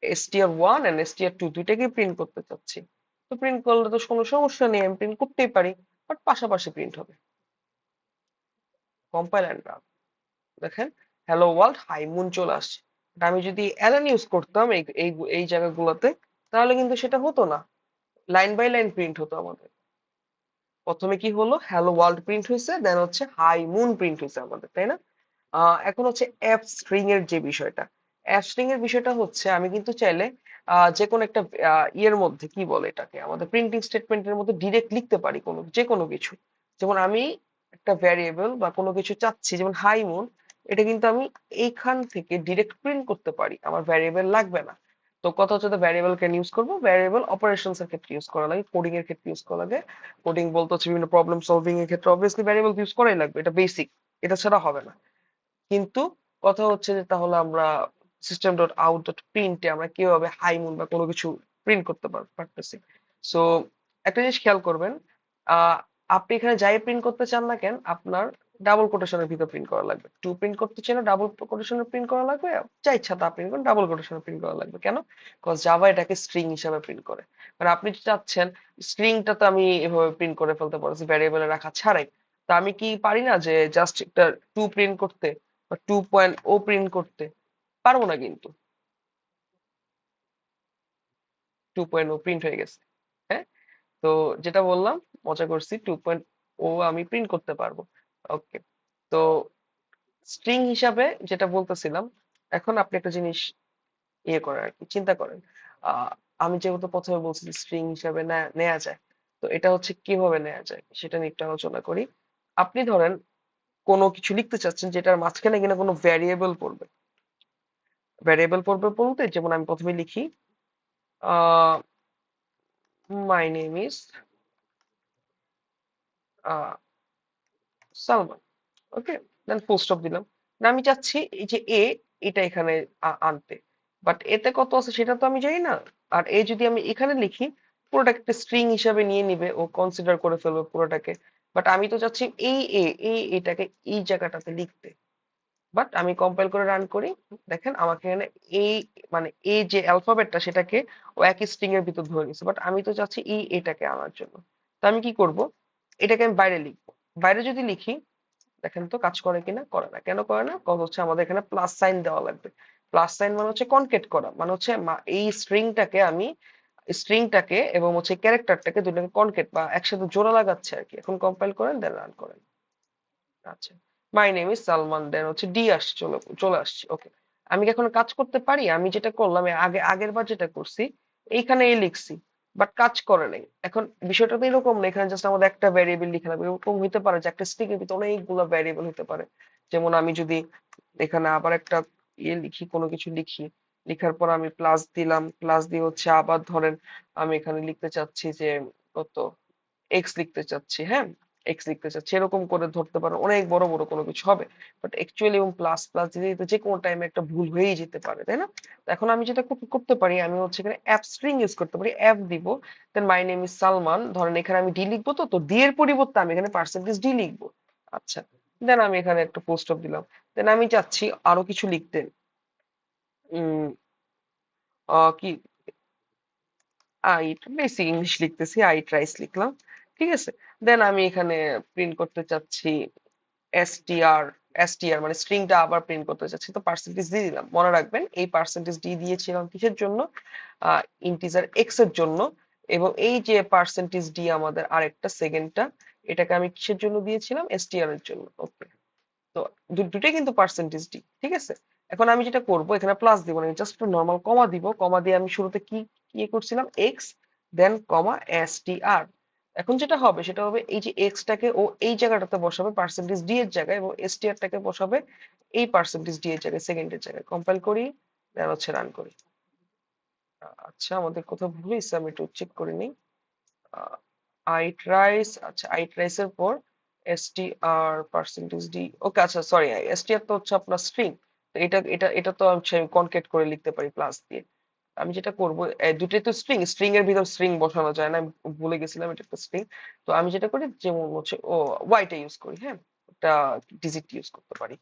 str1 and str2 দুইটাকেই প্রিন্ট করতে চাচ্ছি। তো প্রিন্ট করলে তো কোনো সমস্যা নেই, আমি প্রিন্ট করতেই পারি, বাট পাশাপাশি প্রিন্ট হবে। কম্পাইল এন্ড রান, দেখেন হ্যালো ওয়ার্ল্ড হাই মুন চলে আসছে। But আমি যদি অ্যালেন ইউজ করতাম এই এই এই জায়গাগুলোতে, তাহলে কিন্তু সেটা হতো না, লাইন বাই লাইন প্রিন্ট হতো আমাদের। প্রথমে কি হলো, হ্যালো ওয়ার্ল্ড প্রিন্ট হয়েছে, দেন হচ্ছে হাই মুন প্রিন্ট হয়েছে আমাদের, তাই না? এখন হচ্ছে অ্যাপ স্ট্রিং এর যে বিষয়টা, অ্যাপ স্ট্রিং এর বিষয়টা হচ্ছে আমি কিন্তু চাইলে যে কোনো একটা ইয়ের মধ্যে কি বলে এটাকে, আমাদের প্রিন্টিং স্টেটমেন্টের মধ্যে ডিরেক্ট লিখতে পারি যে কোনো কিছু। যেমন আমি একটা ভ্যারিয়েবল বা কোনো কিছু চাচ্ছি, যেমন হাই মুন, এটা কিন্তু আমি এইখান থেকে ডিরেক্ট প্রিন্ট করতে পারি, আমার ভ্যারিয়েবল লাগবে না। তো কথা হচ্ছে ভ্যারিয়েবল কেন ইউজ করবো, ভ্যারিয়েবল অপারেশনস এর ক্ষেত্রে ইউজ করা লাগে, কোডিং এর ক্ষেত্রে ইউজ করা লাগে। কোডিং বলতে হচ্ছে বিভিন্ন প্রবলেম সলভিং এর ক্ষেত্রে অবভিয়াসলি ভ্যারিয়েবল ইউজ করাই লাগবে, এটা বেসিক, এটা ছাড়া হবে না। কিন্তু কথা হচ্ছে যে তাহলে আমরা সিস্টেম ডট আউট ডট প্রিন্টে আমরা কিভাবে হাইমুন বা কোনো কিছু প্রিন্ট করতে পারতেছি। সো একটা জিনিস খেয়াল করবেন, আহ আপনি এখানে যাই প্রিন্ট করতে চান না কেন, আপনার ডাবল কোটেশনের ভিতর প্রিন্ট করা লাগবে। টু প্রিন্ট করতে চাইলে ডাবল কোটেশনে প্রিন্ট করা লাগবে, যা ইচ্ছা তা প্রিন্ট করুন, ডাবল কোটেশনে প্রিন্ট করা লাগবে। কেন? বিকজ জাভা এটাকে স্ট্রিং হিসাবে প্রিন্ট করে। মানে আপনি চাচ্ছেন স্ট্রিংটা তো আমি এভাবে প্রিন্ট করে ফেলতে পারছি ভ্যারিয়েবলে রাখা ছাড়াই। তা আমি কি পারি না যে জাস্ট একটা টু প্রিন্ট করতে বা 2.0 প্রিন্ট করতে? পারবো না কিন্তু। 2.0 প্রিন্ট হয়ে গেছে। হ্যাঁ, তো যেটা বললাম, মজা করছি, 2.0 আমি প্রিন্ট করতে পারবো। ওকে, তো স্ট্রিং হিসাবে যেটা বলতেছিলাম, এখন আপনি একটা জিনিস ইয়ে করেন আর কি, চিন্তা করেন। আহ আমি যেহেতু প্রথমে বলছি স্ট্রিং হিসাবে নেওয়া যায়, তো এটা হচ্ছে কিভাবে নেওয়া যায় সেটা নিয়ে একটু আলোচনা করি। আপনি ধরেন কোনো কিছু লিখতে চাচ্ছেন যেটার মাঝখানে কিনা কোনো ভ্যারিয়েবল পড়বে বলতে, যেমন আমি প্রথমে লিখি my name is Salman, okay, then full stop দিলাম। না, আমি চাচ্ছি এই যে এটা এখানে আনতে, বাট এতে কত আছে সেটা তো আমি জানি না। আর যদি আমি এখানে লিখি, পুরোটাকে একটা স্ট্রিং হিসাবে নিয়ে নিবে, ও কনসিডার করে ফেলবে পুরোটাকে। বাট আমি তো চাচ্ছি এটাকে এই জায়গাটাতে লিখতে। বাট আমি কম্পাইল করে রান করি, দেখেন আমাকে এখানে এই, মানে এই যে অ্যালফাবেটটা সেটাকে ও একই স্ট্রিং এর ভিতর ধরে নিছে, বাট আমি তো চাচ্ছি এটাকে আনার জন্য। তো আমি কি করব, এটাকে আমি বাইরে লিখবো। বাইরে যদি লিখি, দেখেন তো কাজ করে কিনা, করে না। কেন করে না? কারণ হচ্ছে আমাদের এখানে প্লাস সাইন দেওয়া লাগবে। প্লাস সাইন মানে হচ্ছে কনকেট করা, মানে হচ্ছে এই স্ট্রিংটাকে এবং হচ্ছে ক্যারেক্টারটাকে দুটোকে কনকেট বা একসাথে জোড়া লাগাচ্ছে আর কি। এখন কম্পাইল করেন, দেন রান করেন। আচ্ছা, মাই নেম ইজ সালমান, দেন হচ্ছে ডি আসছে, চলে চলে আসছে। ওকে, আমি কি এখন কাজ করতে পারি? আমি যেটা করলাম আগের বার যেটা করছি, এইখানে লিখছি, বাট কাজ করে নাই। এখন বিষয়টা তো এরকম না, এখানে জাস্ট আমাদের একটা ভ্যারিয়েবল লিখে লাগবে। এরকম হইতে পারে যে একটা স্ট্রিং এর ভিতরে অনেকগুলো ভ্যারিয়েবল হতে পারে। যেমন আমি যদি এখানে আবার একটা লিখি, কোনো কিছু লিখি, লিখার পর আমি প্লাস দিলাম, প্লাস দিয়ে হচ্ছে আবার ধরেন আমি এখানে লিখতে চাচ্ছি যে কত এক্স লিখতে চাচ্ছি, হ্যাঁ, এক্স লিখতে চাচ্ছি, এরকম করে ধরতে পারো, অনেক বড় বড় কোনো কিছু হবে। বাট অ্যাকচুয়ালি এবং প্লাস প্লাস দিতে দিতে যে কোনো টাইমে একটা ভুল হয়েই যেতে পারে, তাই না? তো এখন আমি যেটা করতে পারি, আমি হচ্ছে এখানে অ্যাপ স্ট্রিং ইউজ করতে পারি, অ্যাপ দিব, দেন মাই নেম ইজ সালমান, ধরেন এখানে আমি ডি লিখবো, তো ডি এর পরিবর্তে আমি এখানে পার্সেন্টেজ ডি লিখবো। আচ্ছা, দেন আমি এখানে একটা ফুল স্টপ দিলাম। দেন আমি চাচ্ছি আরো কিছু লিখতে, উম কি আই বেসিক ইংলিশ লিখতেছি, আই ট্রাইস লিখলাম। ঠিক আছে, দেন আমি এখানে প্রিন্ট করতে চাচ্ছি এসটিআর। এসটিআর মানে স্ট্রিংটা আবার প্রিন্ট করতে চাচ্ছি, তো পার্সেন্টেজ দিয়ে দিলাম। মনে রাখবেন এই পার্সেন্টেজ ডি দিয়েছিলাম কিসের জন্য? ইন্টিজার এক্স এর জন্য। এবং এই যে পার্সেন্টেজ ডি আমাদের আরেকটা সেকেন্ডটা, এটাকে আমি কিসের জন্য দিয়েছিলাম? এসটিআর এর জন্য। ওকে, তো দুটোই কিন্তু পার্সেন্টেজ ডি। ঠিক আছে, এখন আমি যেটা করব, এখানে প্লাস দিব না, জাস্ট নর্মাল কমা দিব। কমা দিয়ে আমি শুরুতে কি কি করছিলাম? এক্স, দেন কমা এসটিআর। এখন যেটা হবে সেটা হবে এই যে এক্স টাকে ও এই জায়গাটাতে বসাবে পার্সেন্টেজ ডি এর জায়গায়, এবং এসটিআর টাকে বসাবে এই পার্সেন্টেজ ডি এর জায়গায়, সেকেন্ডের জায়গায়। কম্পাইল করি, দেন হচ্ছে রান করি। আচ্ছা, আমাদের কোথাও ভুল হয়েছে, আমি একটু চেক করে নিই। আই ট্রাইস, আচ্ছা আই ট্রাইস এর পর এসটিআর পার্সেন্টেজ ডি। ওকে, আচ্ছা সরি, এসটিআর তো হচ্ছে আপনার স্ট্রিং। তো এটা তো আমি কনকেট করে লিখতে পারি প্লাস দিয়ে। আমি যেটা করব, দুটোই তো স্ট্রিং, স্ট্রিং এর ভিতর স্ট্রিং বসানো যায় না, আমি ভুলে গেছিলাম এটা একটা স্ট্রিং। তো আমি যেটা করি, যেমন হচ্ছে ও ওয়াইটা ইউজ করি, হ্যাঁ, একটা ডিজিট ইউজ করতে পারি।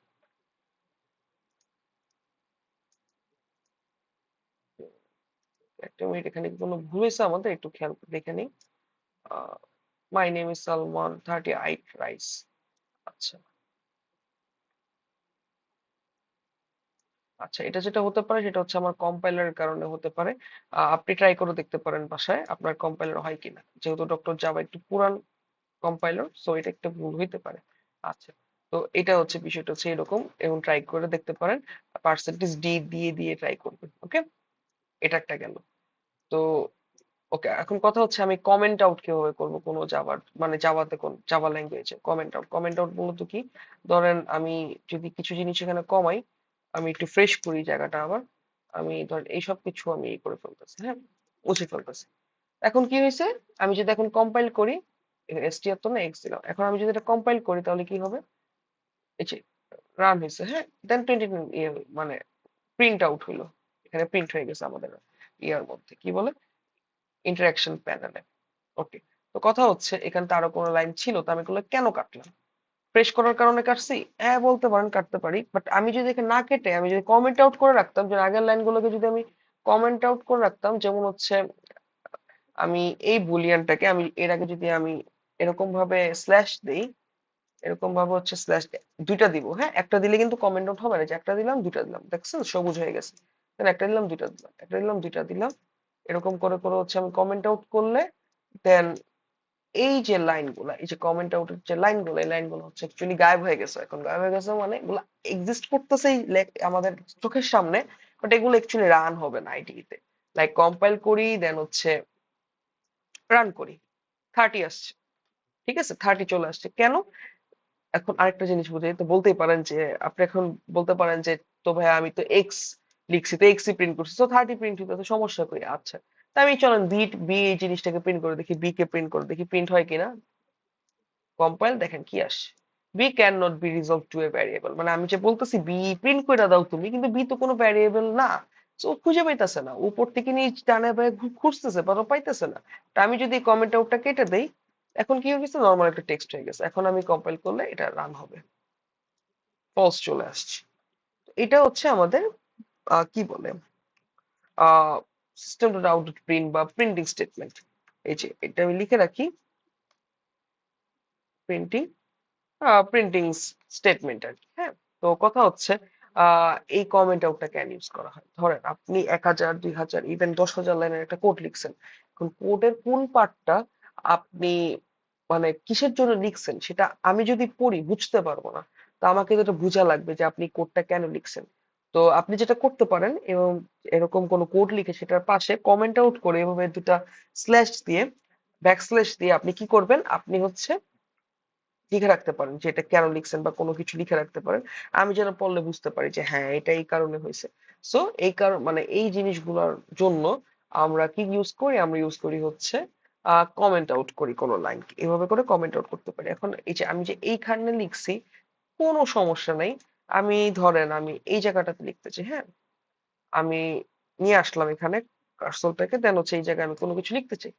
একটা মিনিট, এখানে কি কোনো ভুল হয়েছে আমাদের? একটু খেয়াল করে দেখে নিই। মাই নেম ইজ সালমান 38 রাইস। আচ্ছা, আচ্ছা, এটা যেটা হতে পারে সেটা হচ্ছে আমার কম্পাইলারের কারণে হতে পারে। আপনি ট্রাই করে দেখতে পারেন বাসায় আপনার কম্পাইলার হয় কিনা, যেহেতু ডক্টর জাভা একটু পুরান কম্পাইলার, সো এটা একটা ভুল হইতে পারে। আচ্ছা, তো এটা হচ্ছে বিষয়টা হচ্ছে এরকম, এবং ট্রাই করে দেখতে পারেন। পার্সেন্টেজ ডি দিয়ে দিয়ে ট্রাই করবেন। ওকে, এটা একটা গেল। তো ওকে, এখন কথা হচ্ছে আমি কমেন্ট আউট কিভাবে করব কোনো জাভার, মানে জাভাতে, কোন জাভা ল্যাঙ্গুয়েজে কমেন্ট আউট। কমেন্ট আউট মূলত কি? ধরেন আমি যদি কিছু জিনিস এখানে কমাই, আমি একটু ফ্রেশ করি জায়গাটা আবার। আমি ধরেন এইসব কিছু আমি করে ফেলতেছি, হ্যাঁ, মুছে ফেলতেছি। এখন কি হয়েছে? আমি যদি এখন কম্পাইল করি, এসটিআর তো না এক্স দিলাম, এখন আমি যদি এটা কম্পাইল করি তাহলে কি হবে? এই যে রান হয়েছে, হ্যাঁ, দেন 20 মানে প্রিন্ট আউট হইলো। এখানে প্রিন্ট হয়ে গেছে আমাদের ইয়ার মধ্যে, কি বলে, ইন্টারাকশন প্যানেলে। ওকে, তো কথা হচ্ছে এখানে তো আরো কোনো লাইন ছিল, তো আমি এগুলো কেন কাটলাম? ফ্রেশ করার কারণে কাটছি? হ্যাঁ বলতে পারেন, কাটতে পারি, বাট আমি যদি এখানে না কেটে আমি যদি কমেন্ট আউট করে রাখতাম, যে আগের লাইনগুলোকে যদি আমি কমেন্ট আউট করে রাখতাম, যেমন হচ্ছে আমি এই বুলিয়ানটাকে আমি এর আগে যদি আমি এরকম ভাবে স্ল্যাশ দিই, এরকম ভাবে হচ্ছে স্ল্যাশ দুইটা দিব, হ্যাঁ, একটা দিলে কিন্তু কমেন্ট আউট হবে না, যে একটা দিলাম দুইটা দিলাম, দেখছেন সবুজ হয়ে গেছে। দেন একটা দিলাম দুইটা দিলাম, একটা দিলাম দুইটা দিলাম, এরকম করে করে হচ্ছে আমি কমেন্ট আউট করলে, দেন এই যে লাইনগুলা, এই যে কমেন্ট আউটের যে লাইনগুলো, এই লাইনগুলো হচ্ছে অ্যাকচুয়ালি গায়েব হয়ে গেছে। এখন গায়েব হয়ে গেছে মানে এগুলো এক্সিস্ট করতেছে আমাদের চোখের সামনে, বাট এগুলো অ্যাকচুয়ালি রান হবে না আইডিতে। লাইক কম্পাইল করি, দেন হচ্ছে রান করি, 30 আসছে। ঠিক আছে, 30 চলে আসছে কেন? এখন আরেকটা জিনিস বুঝে তো বলতেই পারেন যে, আপনি এখন বলতে পারেন যে, তো ভাই আমি তো এক্স লিখছি, তো এক্সই প্রিন্ট করছি, তো 30 প্রিন্ট হইতে তো সমস্যা কই? আচ্ছা, তা আমি চলেন বি, বি এই জিনিসটাকে প্রিন্ট করে দেখি, বি কে প্রিন্ট করে দেখি প্রিন্ট হয় কিনা। কম্পাইল, দেখেন কি আসে, B cannot be resolve to a variable. মানে আমি যে বলতেছি বি প্রিন্ট করে দাও তুমি, কিন্তু বি তো কোনো ভ্যারিয়েবল না। তো খুঁজে পাইতেছে না, উপর থেকে নিচ ডানে বায়ে খুঁজতেছে, বাট পাইতেছে না। তা আমি যদি কমেন্ট আউটটা কেটে দেই, এখন কি হয়ে গেছে, নর্মাল একটা টেক্সট হয়ে গেছে। এখন আমি কম্পাইল করলে এটা রান হবে, ফলস চলে আসছে। তো এটা হচ্ছে আমাদের কি বলে, সিস্টেম ডট আউট প্রিন্ট বা প্রিন্টিং স্টেটমেন্ট। এই যে এটা আমি লিখে রাখি, প্রিন্টিং প্রিন্টিং স্টেটমেন্ট আর কি, হ্যাঁ। তো কথা হচ্ছে এই কমেন্ট আউটটা কেন ইউজ করা হয়? ধরেন আপনি 1000, 2000, ইভেন 10,000 লাইনের একটা কোড লিখছেন। এখন কোডের কোন পার্টটা আপনি মানে কিসের জন্য লিখছেন সেটা আমি যদি পড়ি বুঝতে পারবো না। তো আমাকে যেটা বোঝা লাগবে যে আপনি কোডটা কেন লিখছেন। তো আপনি যেটা করতে পারেন, এবং এরকম কোন কোড লিখে সেটার পাশে কমেন্ট আউট করে এভাবে দুটা স্ল্যাশ দিয়ে, ব্যাক স্ল্যাশ দিয়ে আপনি কি করবেন, আপনি হচ্ছে লিখে রাখতে পারেন যে এটা কেন লিখছেন, বা কোনো কিছু লিখে রাখতে পারেন। আমি যেন পড়লে বুঝতে পারি যে হ্যাঁ এটা এই কারণে হয়েছে। সো এই কারণ মানে এই জিনিসগুলোর জন্য আমরা কি ইউজ করি, আমরা ইউজ করি হচ্ছে কমেন্ট আউট করি কোনো লাইন, এভাবে করে কমেন্ট আউট করতে পারি। এখন এই যে আমি যে এইখানে লিখছি, কোনো সমস্যা নাই। আমি ধরেন আমি এই জায়গাটাতে লিখতে চাই, হ্যাঁ, আমি নিয়ে আসলাম এখানে কার্সরটাকে, দেন হচ্ছে এই জায়গায় আমি কোনো কিছু লিখতে চাই।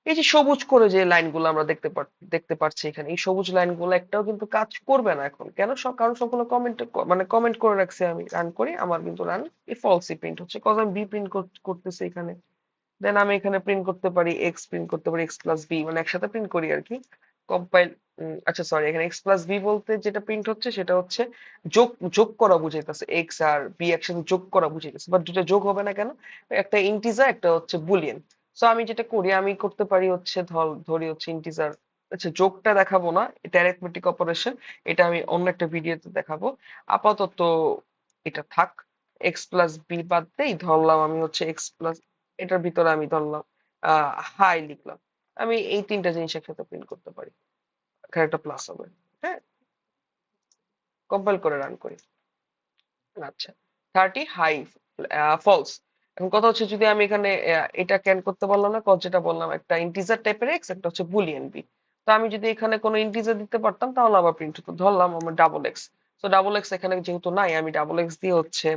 এই যে সবুজ করে যে লাইনগুলো আমরা দেখতে পাচ্ছি এখানে, এই সবুজ লাইনগুলো একটাও কিন্তু কাজ করবে না এখন। কেন? সব কারণ সবগুলো কমেন্ট, মানে কমেন্ট করে রাখছি। আমি রান করি, আমার কিন্তু রান এই ফলসই প্রিন্ট হচ্ছে, কজ আমি বি প্রিন্ট করতেছি এখানে। দেন আমি এখানে প্রিন্ট করতে পারি এক্স, প্রিন্ট করতে পারি এক্স প্লাস বি, মানে একসাথে প্রিন্ট করি আর কি। কম্পাইল, আচ্ছা সরি, এখানে এক্স প্লাস বি বলতে যেটা প্রিন্ট হচ্ছে সেটা হচ্ছে যোগ, যোগ করা বুঝাইতেছে, এক্স আর বি একসাথে যোগ করা বুঝাইতেছে, বাট দুটো যোগ হবে না কেন? একটা ইন্টিজার, একটা হচ্ছে বুলিয়ান। সো আমি যেটা করি, আমি করতে পারি হচ্ছে ধরি হচ্ছে ইন্টিজার, আচ্ছা যোগটা দেখাবো না, এটা অ্যারিথমেটিক অপারেশন, এটা আমি অন্য একটা ভিডিওতে দেখাবো। আপাতত এটা থাক, এক্স প্লাস বি বাদ দেই, ধরলাম আমি হচ্ছে এক্স প্লাস, এটার ভিতরে আমি ধরলাম হাই লিখলাম। আমি এই তিনটা জিনিস একসাথে প্রিন্ট করতে পারি, এখানে একটা প্লাস হবে। হ্যাঁ, কম্পাইল করে রান করি। আচ্ছা, 30 হাই, ফলস। এখন কথা হচ্ছে যদি আমি এখানে এটা ক্যান করতে পারলাম না, কজ যেটা বললাম একটা ইন্টিজার টাইপের এক্স, একটা হচ্ছে বুলিয়ান বি। তো আমি যদি এখানে কোনো ইন্টিজার দিতে পারতাম তাহলে আবার প্রিন্ট হতো, ধরলাম আমার ডাবল এক্স। তো ডাবল এক্স এখানে যেহেতু নাই, আমি ডাবল এক্স দিয়ে হচ্ছে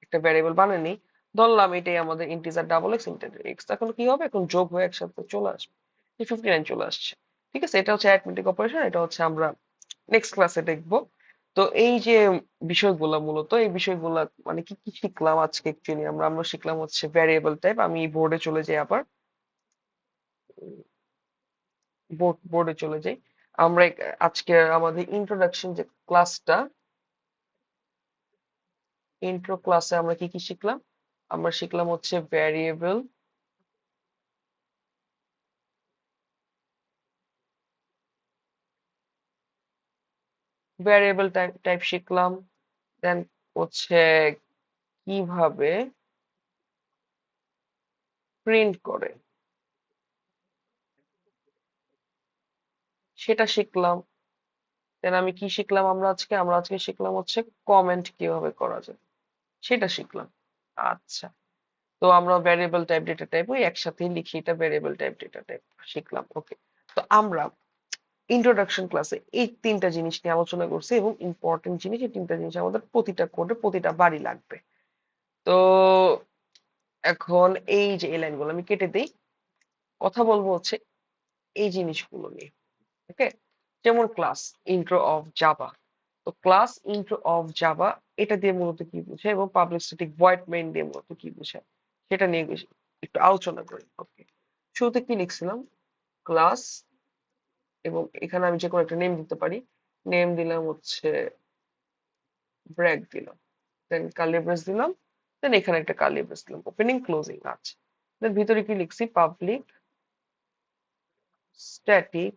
একটা ভ্যারিয়েবল বানিয়ে নিই, ধরলাম এটাই আমাদের integer double x, integer x. এখন কি হবে, এখন যোগ হয়ে একসাথে চলে আসবে, 59 চলে আসছে। ঠিক আছে, এটা হচ্ছে অ্যারিথমেটিক অপারেশন, এটা হচ্ছে আমরা নেক্সট ক্লাসে দেখবো। তো এই যে বিষয়গুলা, মূলত এই বিষয়গুলা মানে কি কি শিখলাম আজকে, অ্যাকচুয়ালি আমরা শিখলাম হচ্ছে ভ্যারিয়েবল টাইপ। আমি বোর্ডে চলে যাই, আবার বোর্ডে চলে যাই। আমরা আজকে আমাদের ইন্ট্রোডাকশন যে ক্লাসটা, ইন্ট্রো ক্লাসে আমরা কি কি শিখলাম? আমরা শিখলাম হচ্ছে ভ্যারিয়েবল, ভ্যারিয়েবল টাইপ টাইপ শিখলাম। দেন হচ্ছে কিভাবে প্রিন্ট করে সেটা শিখলাম। দেন আমি কি শিখলাম, আমরা আজকে শিখলাম হচ্ছে কমেন্ট কিভাবে করা যায়, সেটা শিখলাম। আচ্ছা, তো আমরা ভ্যারিয়েবল টাইপ ডেটা টাইপ ওই একসাথেই লিখি, এটা ভ্যারিয়েবল টাইপ ডেটা টাইপ শিখলাম। ওকে, তো আমরা ইন্ট্রোডাকশন ক্লাসে এই তিনটা জিনিস নিয়ে আলোচনা করছি, এবং ইম্পর্টেন্ট জিনিস, এই তিনটা জিনিস আমাদের প্রতিটা কোডে প্রতিটা বাড়ি লাগবে। তো এখন এই যে এই লাইনগুলো আমি কেটে দিই, কথা বলবো হচ্ছে এই জিনিসগুলো নিয়ে। ওকে, যেমন ক্লাস ইন্ট্রো অফ জাভা। তো ক্লাস ইন্ট্রো অফ জাভা, এটা দিয়ে মূলত কি বোঝায়, এবং পাবলিক স্ট্যাটিক ভয়েড মেইন দিয়ে মূলত কি বোঝায়, সেটা নিয়ে একটু আলোচনা করি। ওকে, শুরুতে কি লিখছিলাম, ক্লাস, এবং এখানে আমি যে কোনো একটা নেম দিতে পারি, নেম দিলাম হচ্ছে ব্র্যাক দিলাম, দেন কার্লি ব্রেস দিলাম, দেন এখানে একটা কার্লি ব্রেস দিলাম, ওপেনিং ক্লোজিং আছে। দেন ভিতরে কি লিখছি, পাবলিক স্ট্যাটিক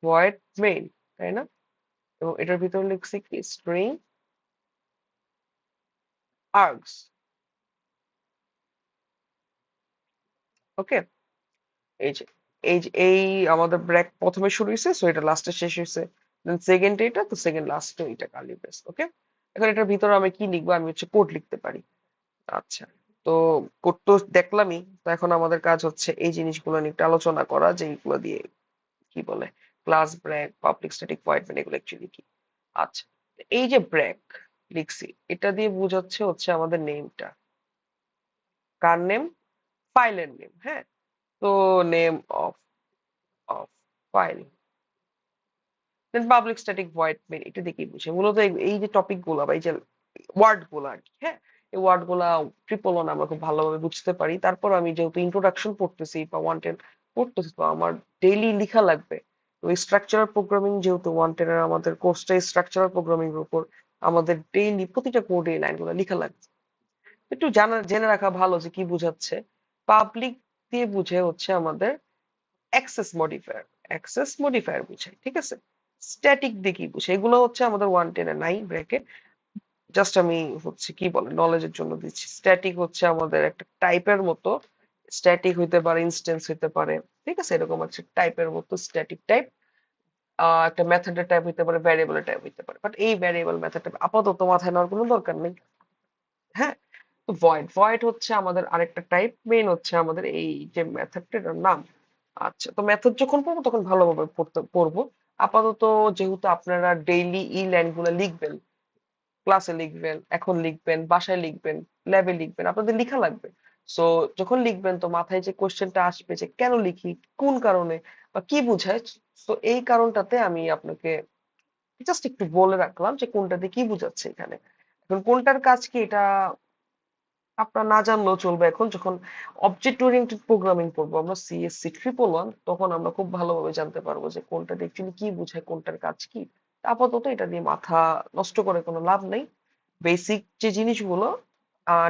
ভয়েড মেইন, তাই না? এবং এটার ভিতরে লিখছি কি, স্ট্রিং আর্গস। ওকে, এই যে এই আমাদের ব্রেক প্রথমে শুরু হয়েছে, সো এটা লাস্টে শেষ হয়েছে, দেন সেকেন্ড এটা, তো সেকেন্ড লাস্টে এটা কার্লি ব্রেস। ওকে, এখন এটার ভিতরে আমি কি লিখবো, আমি হচ্ছে কোড লিখতে পারি। আচ্ছা, তো কোড তো দেখলামই, তো এখন আমাদের কাজ হচ্ছে এই জিনিসগুলো নিয়ে একটু আলোচনা করা, যে এইগুলো দিয়ে কি বলে, class break, public static void main, এগুলো অ্যাকচুয়ালি কি। আচ্ছা, এই যে ব্রেক লিখছি, এটা দিয়ে বোঝাচ্ছে হচ্ছে আমাদের নেমটা, কার নেম, ফাইলের নেম। হ্যাঁ, তো name of of file, then public static void main, এটা দিয়ে কি বুঝে, মূলত এই যে টপিক গুলা বা এই যে ওয়ার্ড গুলা আর কি। হ্যাঁ, এই ওয়ার্ড গুলা ট্রিপল ওয়ান আমরা খুব ভালোভাবে বুঝতে পারি, তারপর আমি যেহেতু ইন্ট্রোডাকশন পড়তেছি বা 110 পড়তেছি, তো আমার ডেইলি লেখা লাগবে। ওই স্ট্রাকচারাল প্রোগ্রামিং, যেহেতু 110 এর আমাদের কোর্সটা স্ট্রাকচারাল প্রোগ্রামিং এর উপর, আমাদের ডেইলি প্রতিটা কোডে এই লাইনগুলো লেখা লাগবে। একটু জেনে রাখা ভালো যে কি বুঝাচ্ছে। পাবলিক দিয়ে বুঝে হচ্ছে আমাদের অ্যাক্সেস মডিফায়ার, অ্যাক্সেস মডিফায়ার বুঝায়। ঠিক আছে, স্ট্যাটিক দিয়ে কি বুঝে, এগুলো হচ্ছে আমাদের 110 এ নাই ব্রেকে, জাস্ট আমি হচ্ছে কি বলে নলেজের জন্য দিচ্ছি। স্ট্যাটিক হচ্ছে আমাদের একটা টাইপের মতো, স্ট্যাটিক হইতে পারে, ইনস্ট্যান্স হইতে পারে। ঠিক আছে, এরকম হচ্ছে টাইপের মতো স্ট্যাটিক টাইপ। একটা মেথডের টাইপ হইতে পারে, ভ্যারিয়েবলের টাইপ হইতে পারে, বাট এই ভ্যারিয়েবল মেথড টাইপ আপাতত মাথায় নেওয়ার কোনো দরকার নেই। হ্যাঁ, তো ভয়েড, ভয়েড হচ্ছে আমাদের আরেকটা টাইপ, মেইন হচ্ছে আমাদের এই যে মেথডটার নাম। আচ্ছা, তো মেথড যখন পড়বো তখন ভালোভাবে পড়বো। আপাতত যেহেতু আপনারা ডেইলি এই লাইনগুলো লিখবেন, ক্লাসে লিখবেন, এখন লিখবেন, বাসায় লিখবেন, ল্যাবে লিখবেন, আপনাদের লেখা লাগবে। সো যখন লিখবেন তো মাথায় যে কোশ্চেনটা আসবে যে কেন লিখি, কোন কারণে, বা কি বোঝায়, তো এই কারণটাতে আমি আপনাকে জাস্ট একটু বলে রাখলাম যে কোনটাতে কি বোঝাচ্ছে এখানে। এখন কোনটার কাজ কি, এটা আপনার না জানলেও চলবে। এখন যখন অবজেক্ট ওরিয়েন্টেড প্রোগ্রামিং পড়বো আমরা সিএসসি 111, তখন আমরা খুব ভালোভাবে জানতে পারবো যে কোনটা অ্যাকচুয়ালি কি বোঝায়, কোনটার কাজ কি। আপাতত এটা নিয়ে মাথা নষ্ট করে কোনো লাভ নেই। বেসিক যে জিনিসগুলো,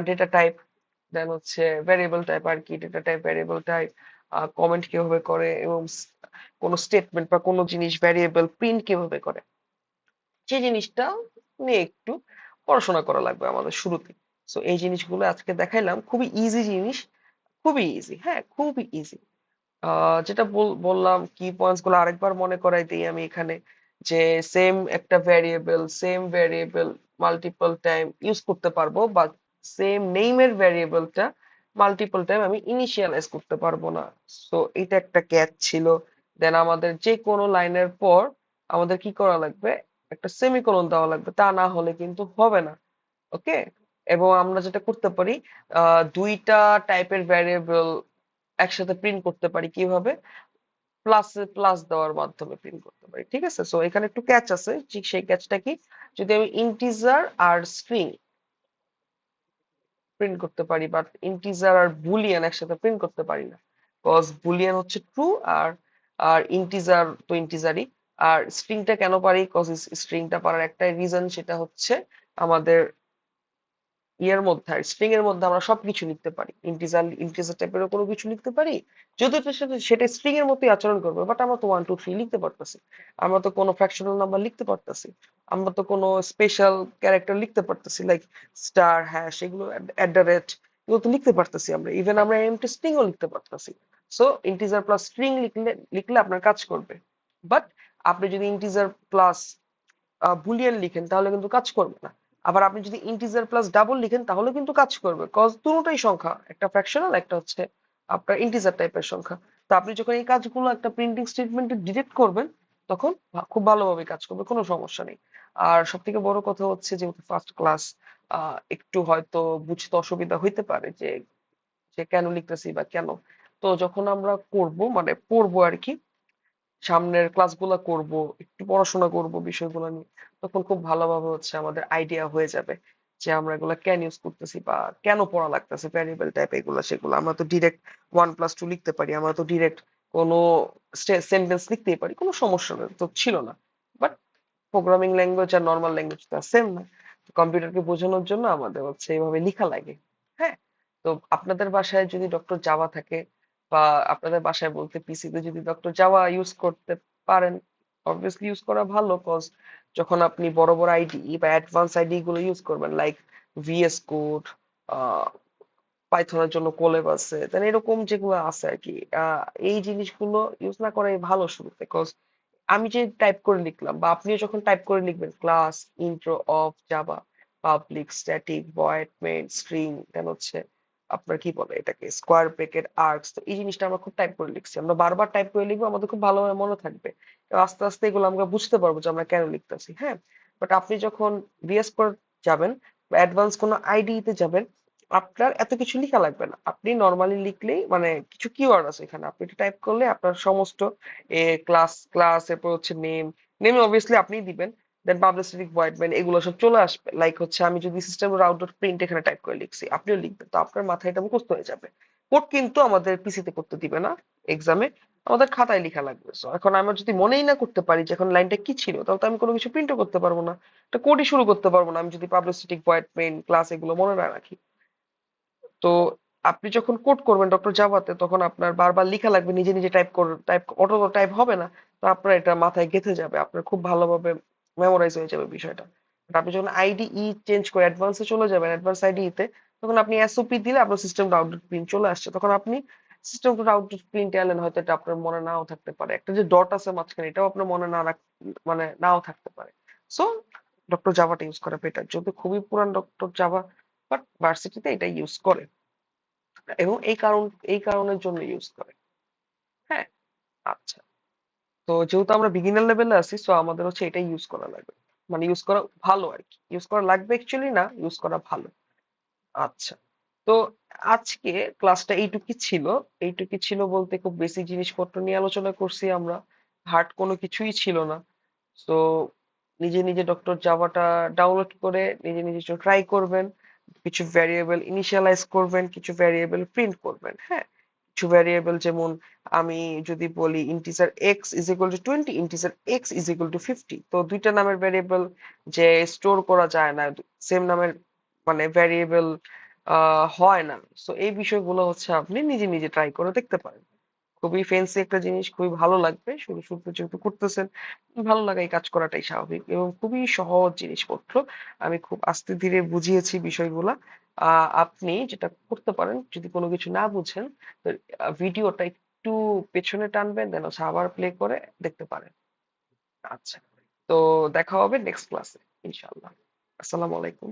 ডেটা টাইপ, দেন হচ্ছে ভ্যারিয়েবল টাইপ আর কি, data type, variable type, comment কিভাবে করে, এবং কোনো স্টেটমেন্ট বা কোনো জিনিস ভ্যারিয়েবল প্রিন্ট কিভাবে করে, সেই জিনিসটা নিয়ে একটু পড়াশোনা করা লাগবে আমাদের শুরুতে। সো এই জিনিসগুলো আজকে দেখাইলাম, খুবই ইজি জিনিস, খুবই ইজি, হ্যাঁ খুবই ইজি। যেটা বললাম কি পয়েন্টস গুলো আরেকবার মনে করাই দিই আমি এখানে, যে সেম একটা ভ্যারিয়েবল মাল্টিপল টাইম ইউজ করতে পারবো, বা সেম নেইমের ভ্যারিয়েবলটা মাল্টিপল টাইম আমি ইনিশিয়ালাইজ করতে পারবো না। সো এটা একটা ক্যাচ ছিল। দেন আমাদের যে কোনো লাইনের পর আমাদের কি করা লাগবে, একটা সেমিকোলন দেওয়া লাগবে, তা না হলে কিন্তু হবে না। ওকে। এবং আমরা যেটা করতে পারি, দুইটা টাইপের ভ্যারিয়েবল একসাথে প্রিন্ট করতে পারি কিভাবে, প্লাস দেওয়ার মাধ্যমে প্রিন্ট করতে পারি। ঠিক আছে, সো এখানে একটু ক্যাচ আছে, ঠিক সেই ক্যাচটা কি, যদি আমি ইন্টিজার আর স্ট্রিং প্রিন্ট করতে পারি, বাট ইন্টিজার আর বুলিয়ান একসাথে প্রিন্ট করতে পারি না। কজ বুলিয়ান হচ্ছে ট্রু, আর আর ইন্টিজার তো ইন্টিজারই। আর স্ট্রিংটা কেন পারি, কজ স্ট্রিংটা পারার একটাই রিজন, সেটা হচ্ছে আমাদের ইয়ের মধ্যে, স্ট্রিং এর মধ্যে আমরা সবকিছু লিখতে পারি, ইন্টিজার টাইপের কোনো কিছু লিখতে পারি, যদিও এটার সাথে সেটা স্ট্রিং এর মতোই আচরণ করবে, বাট আমরা তো 1 2 3 লিখতে পারতেছি, আমরা তো কোনো ফ্র্যাকশনাল নাম্বার লিখতে পারতেছি, আমরা তো কোনো স্পেশাল ক্যারেক্টার লিখতে পারতেছি, লাইক স্টার, হ্যাশ, এগুলো, অ্যাট দ্য রেট, এগুলো তো লিখতে পারতেছি আমরা, ইভেন আমরা এমটি স্ট্রিংও লিখতে পারতেছি। সো ইন্টিজার প্লাস স্ট্রিং লিখলে লিখলে আপনার কাজ করবে। বাট আপনি যদি ইন্টিজার প্লাস বুলিয়ান লিখেন তাহলে কিন্তু কাজ করবে না। আবার আপনি যদি ইন্টিজার প্লাস ডাবল লিখেন তাহলে কিন্তু কাজ করবে, কজ দুটোই সংখ্যা, একটা ফ্র্যাকশনাল, একটা হচ্ছে আপনার ইন্টিজার টাইপের সংখ্যা। তো আপনি যখন এই কাজগুলো একটা প্রিন্টিং স্টেটমেন্টে ডিরেক্ট করবেন, তখন খুব ভালোভাবে কাজ করবে, কোনো সমস্যা নেই। আর সব থেকে বড় কথা হচ্ছে, যেহেতু ফার্স্ট ক্লাস, একটু হয়তো বুঝতে অসুবিধা হইতে পারে যে যে কেন লিখতেছি বা কেন। তো যখন আমরা করব মানে পড়বো আর কি, সামনের ক্লাসগুলো করব, একটু পড়াশোনা করব বিষয়গুলো নিয়ে, তখন খুব ভালোভাবে হচ্ছে আমাদের আইডিয়া হয়ে যাবে যে আমরা এগুলা কেন ইউজ করতেছি বা কেন পড়া লাগতেছে, ভ্যারিয়েবল টাইপ এগুলো সেগুলো। আমরা তো ডিরেক্ট 1+2 লিখতে পারি, আমরা তো ডিরেক্ট কোনো সেন্টেন্স লিখতেই পারি, কোনো সমস্যা নেই তো ছিল না। বাট প্রোগ্রামিং ল্যাঙ্গুয়েজ আর নর্মাল ল্যাঙ্গুয়েজ তো সেম না। কম্পিউটারকে বোঝানোর জন্য আমাদের হচ্ছে এইভাবে লিখা লাগে। হ্যাঁ। তো আপনাদের বাসায় যদি ডক্টর জাভা থাকে, বা আপনাদের বাসায় বলতে পিসিতে যদি ডক্টর জাভা ইউজ করতে পারেন, অবভিয়াসলি ইউজ করা ভালো, কজ যখন আপনি বড় বড় আইডি বা অ্যাডভান্স আইডি গুলো ইউজ করবেন, লাইক ভিএস কোড, পাইথনের জন্য কোলেব আছে, দেন এরকম যেগুলো আছে আর কি, এই জিনিসগুলো ইউজ না করাই ভালো শুরুতে। কজ আমি যে টাইপ করে লিখলাম, বা আপনিও যখন টাইপ করে লিখবেন, class intro of Java, public static void main string, then হচ্ছে আপনার কি বলে এটাকে, স্কোয়ার ব্রেকেট আর্কস, তো এই জিনিসটা আমরা খুব টাইপ করে লিখছি, আমরা বারবার টাইপ করে লিখবো, আমাদের খুব ভালোভাবে মনে থাকবে, এবং আস্তে আস্তে এগুলো আমরা বুঝতে পারবো যে আমরা কেন লিখতেছি। হ্যাঁ। বাট আপনি যখন ভিএস কোড যাবেন বা অ্যাডভান্স কোনো আইডি তে যাবেন, আপনার এত কিছু লেখা লাগবে না, আপনি নর্মালি লিখলেই, মানে কিছু কিওয়ার্ড আছে এখানে, আপনি টাইপ করলে আপনার সমস্ত ক্লাস, এরপর হচ্ছে নেম অবভিয়াসলি আপনিই দিবেন, দেন পাবলিসিটি ভয়েড মেইন, এগুলো সব চলে আসবে। লাইক হচ্ছে আমি যদি সিস্টেম আউট ডট প্রিন্ট এখানে টাইপ করে লিখছি, আপনিও লিখবেন, তো আপনার মাথায় এটা মুখস্থ হয়ে যাবে। কোড কিন্তু আমাদের পিসিতে করতে দিবে না এক্সামে, আমাদের খাতায় লেখা লাগবে। So, এখন আমরা যদি মনেই না করতে পারি যে এখন লাইনটা কি ছিল, তাহলে তো আমি কোনো কিছু প্রিন্টও করতে পারবো না, একটা কোডই শুরু করতে পারবো না, আমি যদি পাবলিসিটি ভয়েড মেইন ক্লাস এগুলো মনে না রাখি। তো আপনি যখন কোড করবেন ডক্টর জাভাতে, তখন আপনার বারবার লেখা লাগবে, নিজে নিজে টাইপ অটো টাইপ হবে না। তো আপনার এটা মাথায় গেঁথে যাবে, আপনার খুব ভালোভাবে মেমোরাইজ হয়ে যাবে বিষয়টা। আর আপনি যখন আইডিই চেঞ্জ করে অ্যাডভান্সে চলে যাবেন, অ্যাডভান্স আইডিতে, তখন আপনি এসওপি দিলে আপনার সিস্টেম ডট প্রিন্ট চলে আসছে, তখন আপনি সিস্টেম ডট প্রিন্ট এলেন, হয়তো এটা আপনার মনে নাও থাকতে পারে, একটা যে ডট আছে মাঝখানে এটাও আপনার মনে না মানে নাও থাকতে পারে। সো ডক্টর জাভাটা ইউজ করা বেটার, যদি খুবই পুরান ডক্টর জাভা, বাট ভার্সিটিতে এটা ইউজ করে, এবং এই কারণের জন্য ইউজ করে। হ্যাঁ। আচ্ছা। তো যেহেতু আমরা বিগিনার লেভেলে আছি, সো আমাদের হচ্ছে এটাই ইউজ করা লাগবে, মানে ইউজ করা ভালো আর কি, ইউজ করা লাগবে অ্যাকচুয়ালি না, ইউজ করা ভালো। আচ্ছা। তো আজকে ক্লাসটা এইটুকুই ছিল বলতে, খুব বেসিক জিনিসপত্র নিয়ে আলোচনা করছি আমরা, হার্ড কোনো কিছুই ছিল না। তো নিজে নিজে ডক্টর জাভাটা ডাউনলোড করে নিজে নিজে ট্রাই করবেন, কিছু ভ্যারিয়েবল ইনিশিয়ালাইজ করবেন, কিছু ভ্যারিয়েবল প্রিন্ট করবেন। হ্যাঁ, কিছু ভ্যারিয়েবল যেমন আমি যদি বলি integer x is equal two 20, integer x is equal two 50, তো দুইটা নামের ভ্যারিয়েবল যে স্টোর করা যায় না, সেম নামের মানে ভ্যারিয়েবল হয় না। সো এই বিষয়গুলো হচ্ছে আপনি নিজে নিজে ট্রাই করে দেখতে পারেন। খুবই ফেন্সি একটা জিনিস, খুবই ভালো লাগবে। শুরু শুরুতে যেহেতু করতেছেন, ভালো লাগা এই কাজ করাটাই স্বাভাবিক এবং খুবই সহজ জিনিসপত্র। আমি খুব আস্তে ধীরে বুঝিয়েছি বিষয়গুলা। আপনি যেটা করতে পারেন, যদি কোনো কিছু না বুঝেন, তো ভিডিওটা একটু পেছনে টানবেন, দেন হচ্ছে আবার প্লে করে দেখতে পারেন। আচ্ছা, তো দেখা হবে নেক্সট ক্লাসে ইনশাআল্লাহ। আসসালামু আলাইকুম।